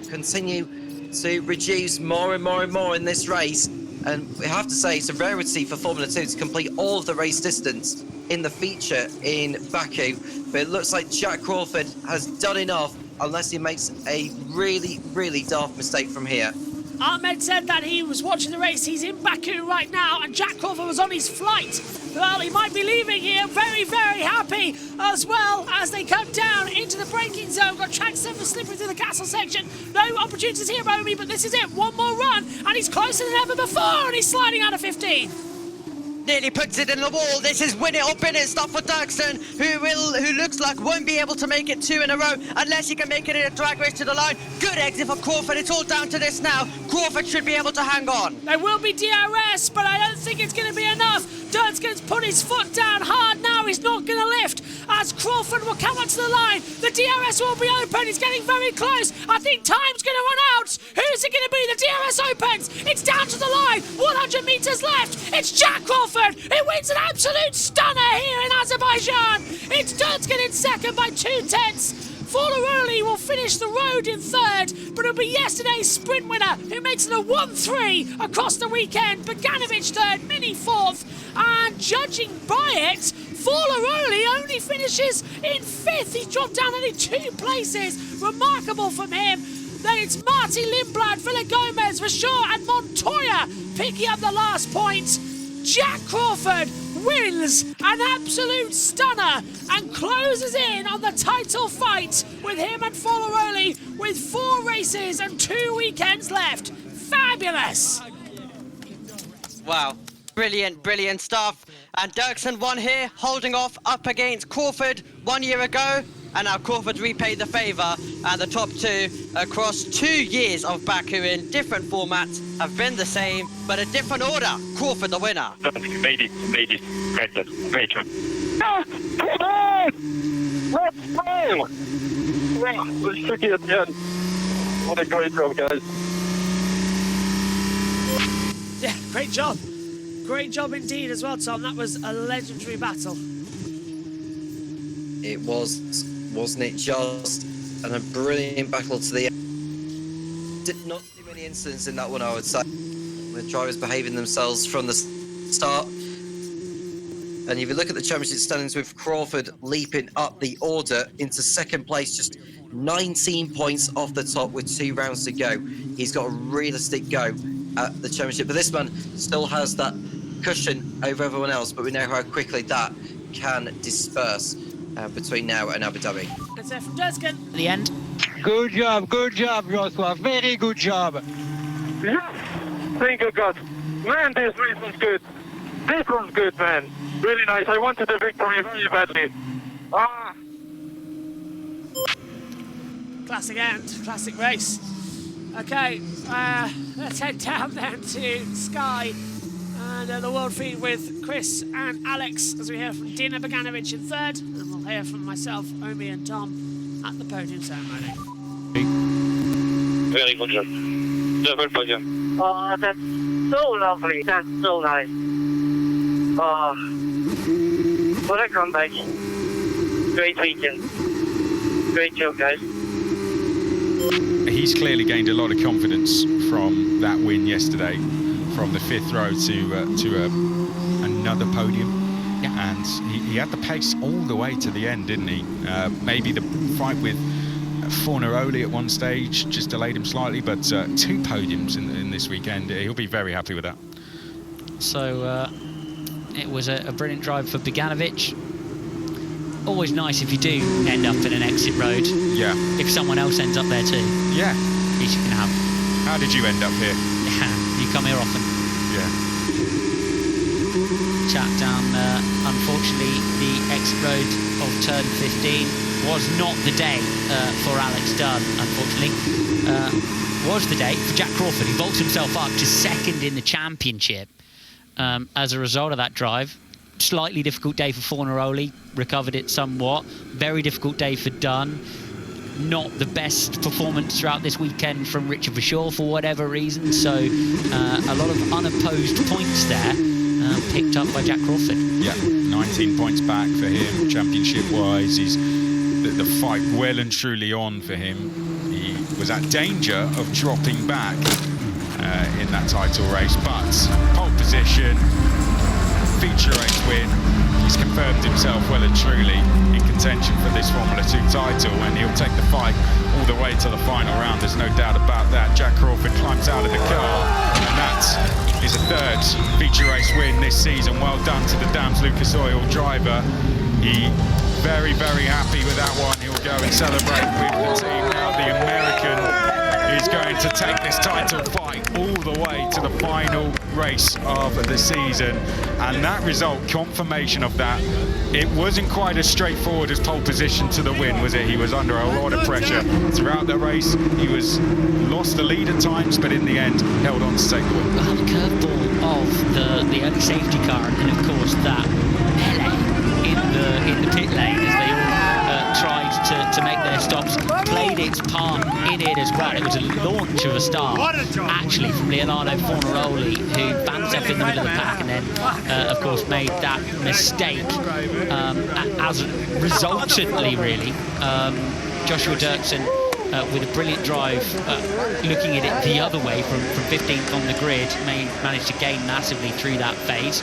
continue to reduce more and more and more in this race? And we have to say it's a rarity for Formula 2 to complete all of the race distance in the feature in Baku, but it looks like Jack Crawford has done enough unless he makes a really, really daft mistake from here. Ahmed said that he was watching the race. He's in Baku right now, and Jack Crawford was on his flight. Well, he might be leaving here very, very happy as well as they come down into the braking zone. Got track 7 slippery through the castle section. No opportunities here, Omi, but this is it. One more run, and he's closer than ever before, and he's sliding out of 15. Nearly puts it in the wall. This is win it or bin it stuff for Dirksen, who looks like won't be able to make it 2 in a row unless he can make it in a drag race to the line. Good exit for Crawford. It's all down to this now. Crawford should be able to hang on. There will be DRS, but I don't think it's going to be enough. Dirksken's put his foot down hard now. He's not going to lift as Crawford will come onto the line. The DRS will be open. He's getting very close. I think time's going to run out. Who's it going to be? The DRS opens. It's down to the line. 100 metres left. It's Jack Crawford who wins an absolute stunner here in Azerbaijan. It's Dirksken in second by 2/10. Forlaroli will finish the road in 3rd, but it'll be yesterday's sprint winner who makes it a 1-3 across the weekend. Bogdanovic 3rd, Mini 4th, and judging by it, Forlaroli only finishes in 5th. He's dropped down only 2 places. Remarkable from him. Then it's Marty Lindblad, Villa Gomez, Rashor and Montoya picking up the last point. Jack Crawford wins an absolute stunner and closes in on the title fight with him and Forlaroli with 4 races and 2 weekends left. Fabulous! Wow. Brilliant, brilliant stuff. And Dirksen won here, holding off up against Crawford 1 year ago. And now Crawford repaid the favour, and the top 2 across 2 years of Baku in different formats have been the same, but a different order. Crawford the winner. Made it. Great job. Ah, come on! Let's go! Wow, it was tricky at the end. What a great job, guys. Yeah, great job. Great job indeed as well, Tom. That was a legendary battle. It was, wasn't it just? And a brilliant battle to the end. Did not too many incidents in that one, I would say. The drivers behaving themselves from the start. And if you look at the championship standings with Crawford leaping up the order into 2nd place, just 19 points off the top with 2 rounds to go. He's got a realistic go at the championship, but this man still has that cushion over everyone else, but we know how quickly that can disperse between now and Abu Dhabi. It's from Dirksken at the end. Good job, Joshua. Very good job. Yes, thank you, God. Man, this race was good. This was good, man. Really nice. I wanted the victory very badly. Ah. Classic end, classic race. Okay, let's head down then to Sky and the world feed with Chris and Alex as we hear from Dina Bogdanovic in 3rd, and we'll hear from myself, Omi and Tom at the podium ceremony. Very good job. Double podium. Oh, that's so lovely. That's so nice. Oh, what a comeback. Great weekend. Great job, guys. He's clearly gained a lot of confidence from that win yesterday, from the 5th row to another podium. Yeah. And he had the pace all the way to the end, didn't he? Maybe the fight with Fornaroli at one stage just delayed him slightly, but 2 podiums in this weekend. He'll be very happy with that. So it was a brilliant drive for Bogdanovic. Always nice if you do end up in an exit road. Yeah. If someone else ends up there too. Yeah. At least you can have. How did you end up here? Yeah, you come here often. Yeah. Chat down, unfortunately, the exit road of turn 15 was not the day for Alex Dunn, unfortunately. Was the day for Jack Crawford. He vaults himself up to 2nd in the championship. As a result of that drive, slightly difficult day for Fornaroli, recovered it somewhat. Very difficult day for Dunn. Not the best performance throughout this weekend from Richard Verschoor for whatever reason, so a lot of unopposed points there picked up by Jack Crawford. Yeah, 19 points back for him, championship-wise. He's the fight well and truly on for him. He was at danger of dropping back in that title race, but pole position, feature race win. He's confirmed himself well and truly in contention for this Formula 2 title, and he'll take the fight all the way to the final round. There's no doubt about that. Jack Crawford climbs out of the car, and that is a third feature race win this season. Well done to the Dams Lucas Oil driver. He very, very happy with that one. He'll go and celebrate with the team now. The American is going to take this title fight all the way to the final race of the season, and that result, confirmation of that. It wasn't quite as straightforward as pole position to the win, was it? He was under a lot of pressure throughout the race. He was lost the lead at times, but in the end held on to take the win. Well, the curveball of the early safety car, and of course that melee in the pit lane as they all tried to make their stops, played its part in it as well. It was a launch of a start, actually, from Leonardo Fornaroli, who found himself in the middle of the pack and then, of course, made that mistake as resultantly, really. Joshua Dirksen with a brilliant drive, looking at it the other way from 15th on the grid, managed to gain massively through that phase.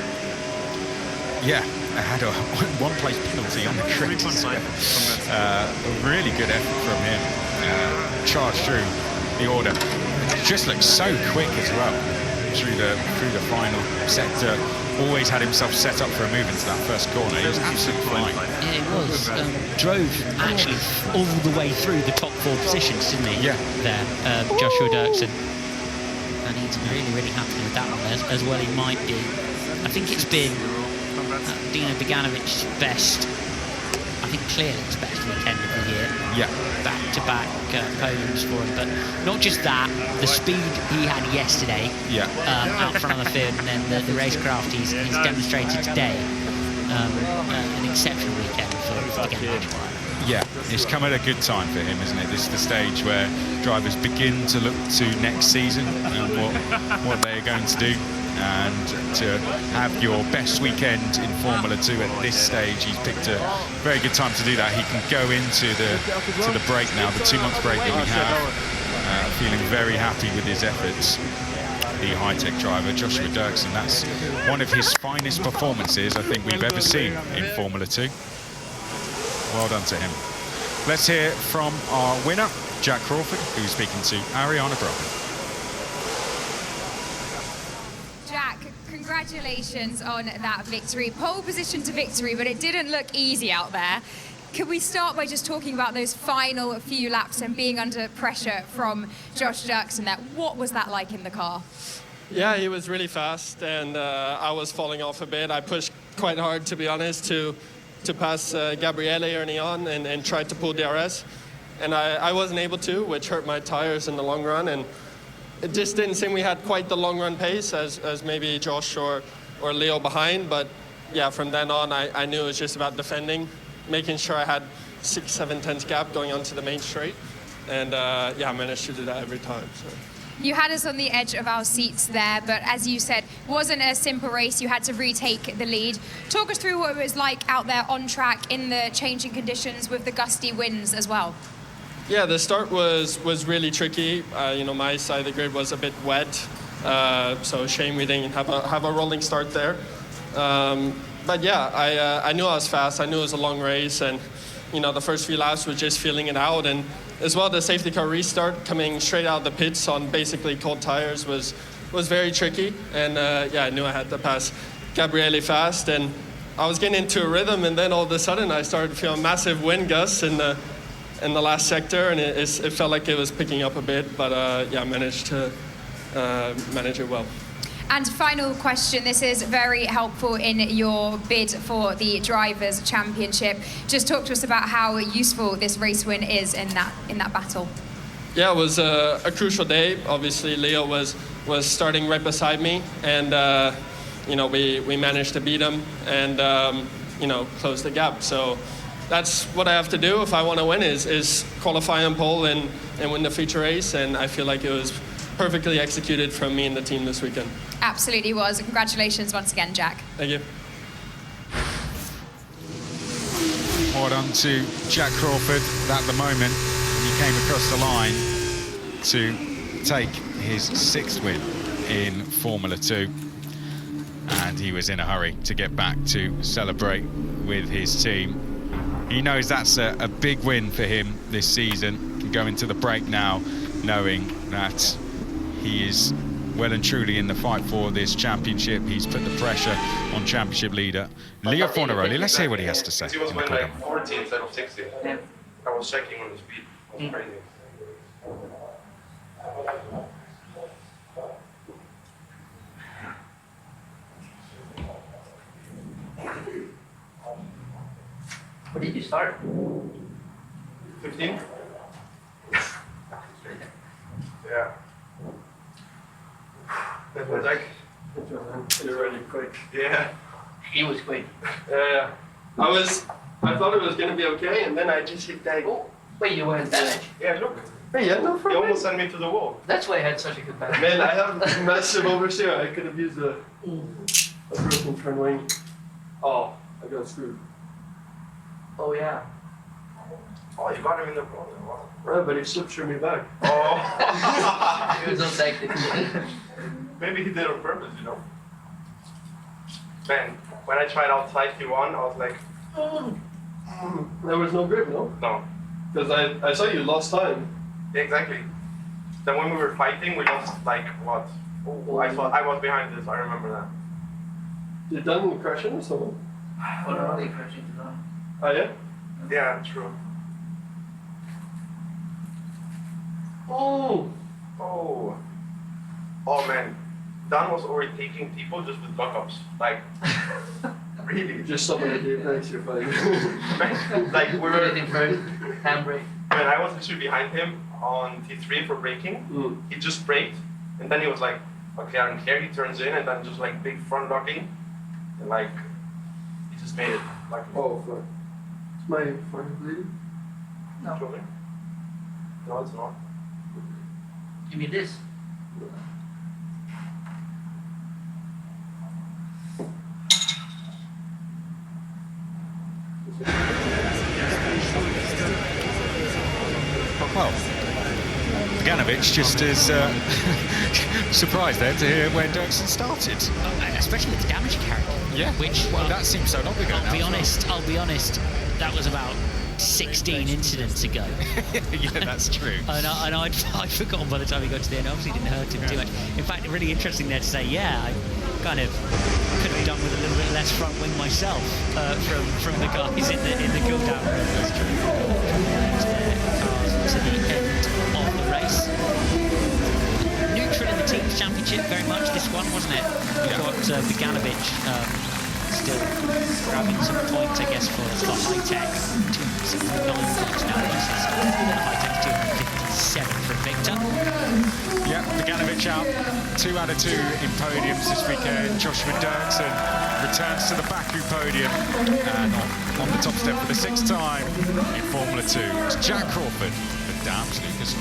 Yeah, I had a one-place penalty on the grid. A really good effort from him. Charged through the order. Just looked so quick as well through the final sector. Always had himself set up for a move into that first corner. He was absolutely flying. Yeah, it was. Drove actually all the way through the top 4 positions, didn't he? Yeah. There, Joshua Dirksen. And he's really, really happy with that one, as well he might be. I think it's been Dino Beganovic's best, I think clearly his best weekend of the year. Yeah. Back-to-back podiums for him, but not just that, the speed he had yesterday out front of the field, and then the racecraft he's demonstrated today. An exceptional weekend for Beganovic. Yeah, it's come at a good time for him, isn't it? This is the stage where drivers begin to look to next season and what they're going to do. And to have your best weekend in Formula 2 at this stage, he's picked a very good time to do that. He can go into the break now, the 2-month break that we have, feeling very happy with his efforts. The high-tech driver, Joshua Dirksen, that's one of his finest performances I think we've ever seen in Formula 2. Well done to him. Let's hear from our winner, Jack Crawford, who's speaking to Ariana Brown. Congratulations on that victory. Pole position to victory, but it didn't look easy out there. Could we start by just talking about those final few laps and being under pressure from Josh Dirksen there? What was that like in the car? Yeah, he was really fast, and I was falling off a bit. I pushed quite hard, to be honest, to pass Gabriele early on and tried to pull DRS. And I wasn't able to, which hurt my tires in the long run. And it just didn't seem we had quite the long run pace as maybe Josh or Leo behind, but yeah, from then on I knew it was just about defending, making sure I had 6-7 tenths gap going onto the main straight, and yeah, I managed to do that every time. So. You had us on the edge of our seats there, but as you said, wasn't a simple race. You had to retake the lead. Talk us through what it was like out there on track in the changing conditions with the gusty winds as well. Yeah, the start was really tricky. You know, my side of the grid was a bit wet, so shame we didn't have a rolling start there. But yeah, I knew I was fast. I knew it was a long race, and you know, the first few laps was just feeling it out. And as well, the safety car restart coming straight out of the pits on basically cold tires was very tricky. And yeah, I knew I had to pass Gabriele fast, and I was getting into a rhythm, and then all of a sudden I started feeling massive wind gusts in the last sector, and it felt like it was picking up a bit, but yeah, I managed to manage it well. And final question, this is very helpful in your bid for the Drivers' Championship. Just talk to us about how useful this race win is in that battle. Yeah, it was a crucial day. Obviously, Leo was starting right beside me, and we managed to beat him and close the gap. So that's what I have to do if I want to win is qualify on pole and win the feature race. And I feel like it was perfectly executed from me and the team this weekend. Absolutely was. Congratulations once again, Jack. Thank you. Well done to Jack Crawford. At the moment, he came across the line to take his 6th win in Formula 2. And he was in a hurry to get back to celebrate with his team. He knows that's a big win for him this season. Can go into the break now knowing that he is well and truly in the fight for this championship. He's put the pressure on championship leader Leo Fornaroli. Let's hear what he has to say. He was going like 40 instead of 60. Yeah. I was checking on the speed. It was crazy. What did you start? 15? Yeah. That was like... You're really quick. Yeah. He was quick. Yeah. I thought it was going to be okay, and then I just hit that. Oh, wait, you weren't damaged? Yeah, look. Hey, yeah, no, he almost sent me to the wall. That's why I had such a good battle. Man, I have massive oversteer. I could have used a broken front wing. Oh, I got screwed. Oh, yeah. Oh, you got him in the front. Wow. Right, but he slipped through me back. Oh. It was not technical. Maybe he did on purpose, Man, when I tried out Type T1, I was like... There was no grip, no? No. Because I saw you lost time. Yeah, exactly. Then when we were fighting, we lost like what? Oh, I was behind this. I remember that. You done crashing or something? What are they crashing to now? Oh yeah? Yeah, true. Oh. Oh. Oh man, Dan was already taking people just with buck-ups. Like, really? Just someone that did thanks, you're fine. Like we were in first, handbrake. When I was literally behind him on T3 for braking, he just braked, and then he was like, okay, I don't care. He turns in, and then just like big front locking, and like he just made it. Like, oh, fuck. Is my forehead bleeding? No. No, it's not. Give me this. Well, Ganovic just is surprised there to hear where Dirksen started. Especially with the damage he carried. Yeah, well, that seems so long ago now. I'll be honest, that was about 16 incidents ago. Yeah, that's true. And I'd forgotten by the time he got to the end. Obviously didn't hurt him too much. In fact, really interesting there to say, yeah, I kind of could have done with a little bit less front wing myself from the guys in the cool down room. That's true. Cars to the end of the race. Neutral in the team's championship very much this one, wasn't it? We've got Beganovic still grabbing some points, I guess, for high tech. 279 points now versus high tech 257 for Victor. Yeah, Beganovic out 2 out of 2 in podiums this weekend. Joshua Dirksen returns to the Baku podium and on the top step for the 6th time in Formula 2. It's Jack Crawford and Dams Lucas.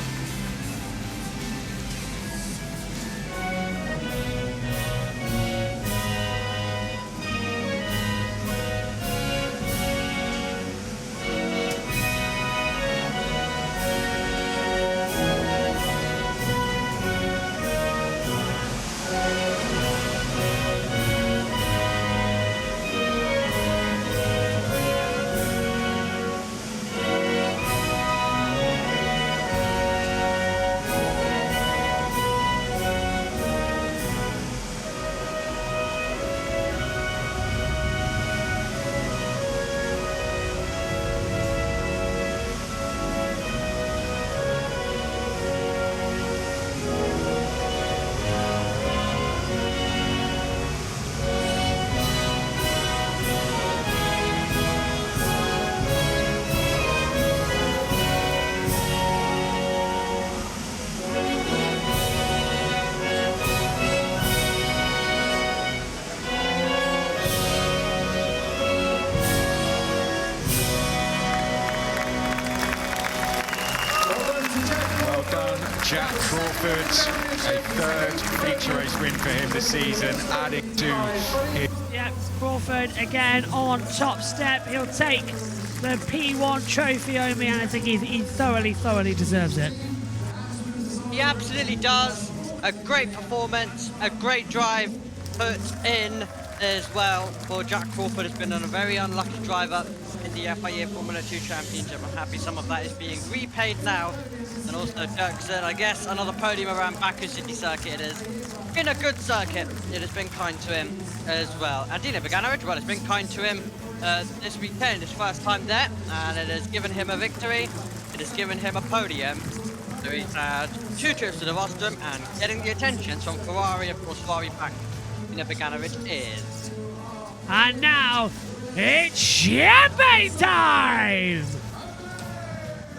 Crawford, a third feature race win for him this season, adding to his... Yep, Crawford again on top step. He'll take the P1 trophy home, and I think he thoroughly deserves it. He absolutely does. A great performance, a great drive put in as well. For Jack Crawford has been a very unlucky driver in the FIA Formula 2 Championship. I'm happy some of that is being repaid now. And also Dirksen, I guess another podium around Baku City Circuit it is. Been a good circuit. It has been kind to him as well. And Dino Beganovic, well, it's been kind to him this weekend, his first time there, and it has given him a victory. It has given him a podium. So he's had 2 trips to the rostrum and getting the attention from Ferrari, of course, Ferrari back. Dino Beganovic is. And now it's champagne time!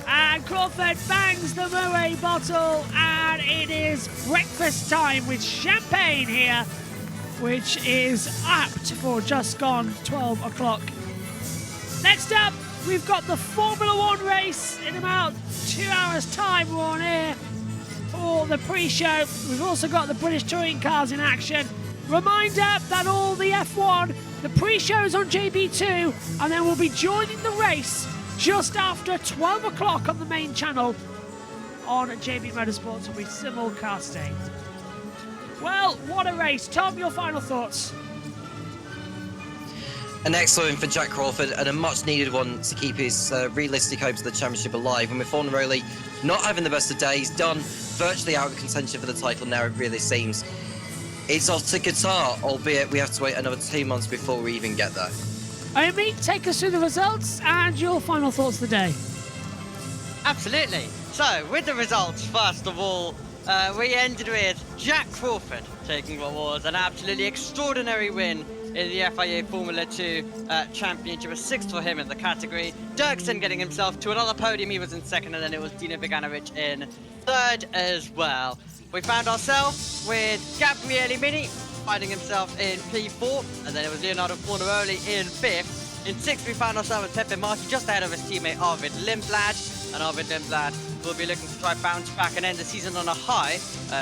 And Crawford bangs the Moët bottle, and it is breakfast time with champagne here, which is apt for just gone 12 o'clock. Next up, we've got the Formula 1 race in about 2 hours' time. We're on air for the pre-show. We've also got the British touring cars in action. Reminder that all the F1, the pre-show's on JB2, and then we'll be joining the race just after 12 o'clock on the main channel on JB Motorsports. Will be simulcasting. Well, what a race. Tom, your final thoughts? An excellent win for Jack Crawford and a much needed one to keep his realistic hopes of the championship alive. And with Fornaroli not having the best of days, done virtually out of contention for the title now, it really seems. It's off to Qatar, albeit we have to wait another 2 months before we even get there. Amy, take us through the results and your final thoughts of the day. Absolutely. So, with the results, first of all, we ended with Jack Crawford taking what was an absolutely extraordinary win in the FIA Formula 2 Championship, a 6th for him in the category. Dirksen getting himself to another podium, he was in 2nd, and then it was Dino Beganovic in 3rd as well. We found ourselves with Gabriele Mini finding himself in P4, and then it was Leonardo Fornaroli in 5th. In 6th, we found ourselves with Pepe Marti just ahead of his teammate Arvid Lindblad, and Arvid Lindblad will be looking to try bounce back and end the season on a high.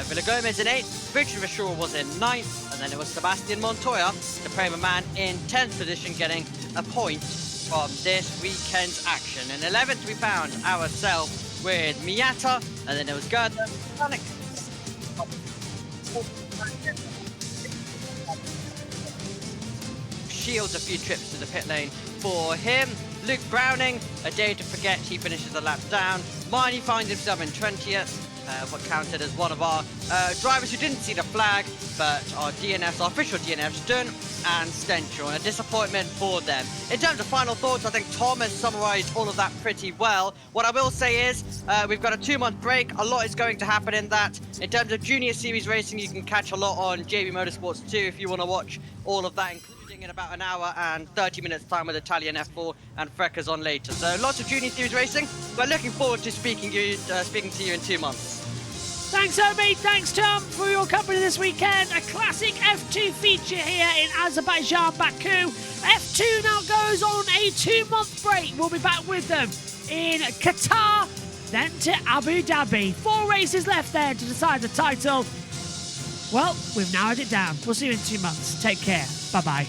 Villa Gomez in 8th, Richard Vachura was in 9th, and then it was Sebastian Montoya, the Prema man, in 10th position, getting a point from this weekend's action. In 11th, we found ourselves with Miata, and then it was Gerda Sonic. Shields a few trips to the pit lane for him. Luke Browning, a day to forget, he finishes a lap down. Marnie finds himself in 20th, what counted as one of our drivers who didn't see the flag, but our DNFs, our official DNFs, Stern and Stenchel, and a disappointment for them. In terms of final thoughts, I think Tom has summarised all of that pretty well. What I will say is, we've got a 2-month break, a lot is going to happen in that. In terms of Junior Series racing, you can catch a lot on JB Motorsports 2 if you want to watch all of that, including in about an hour and 30 minutes time with Italian F4 and Freckers on later. So lots of Junior Series racing. We're looking forward to speaking to you in 2 months. Thanks, Omi. Thanks, Tom, for your company this weekend. A classic F2 feature here in Azerbaijan, Baku. F2 now goes on a 2-month break. We'll be back with them in Qatar, then to Abu Dhabi. 4 races left there to decide the title. Well, we've narrowed it down. We'll see you in 2 months. Take care. Bye-bye.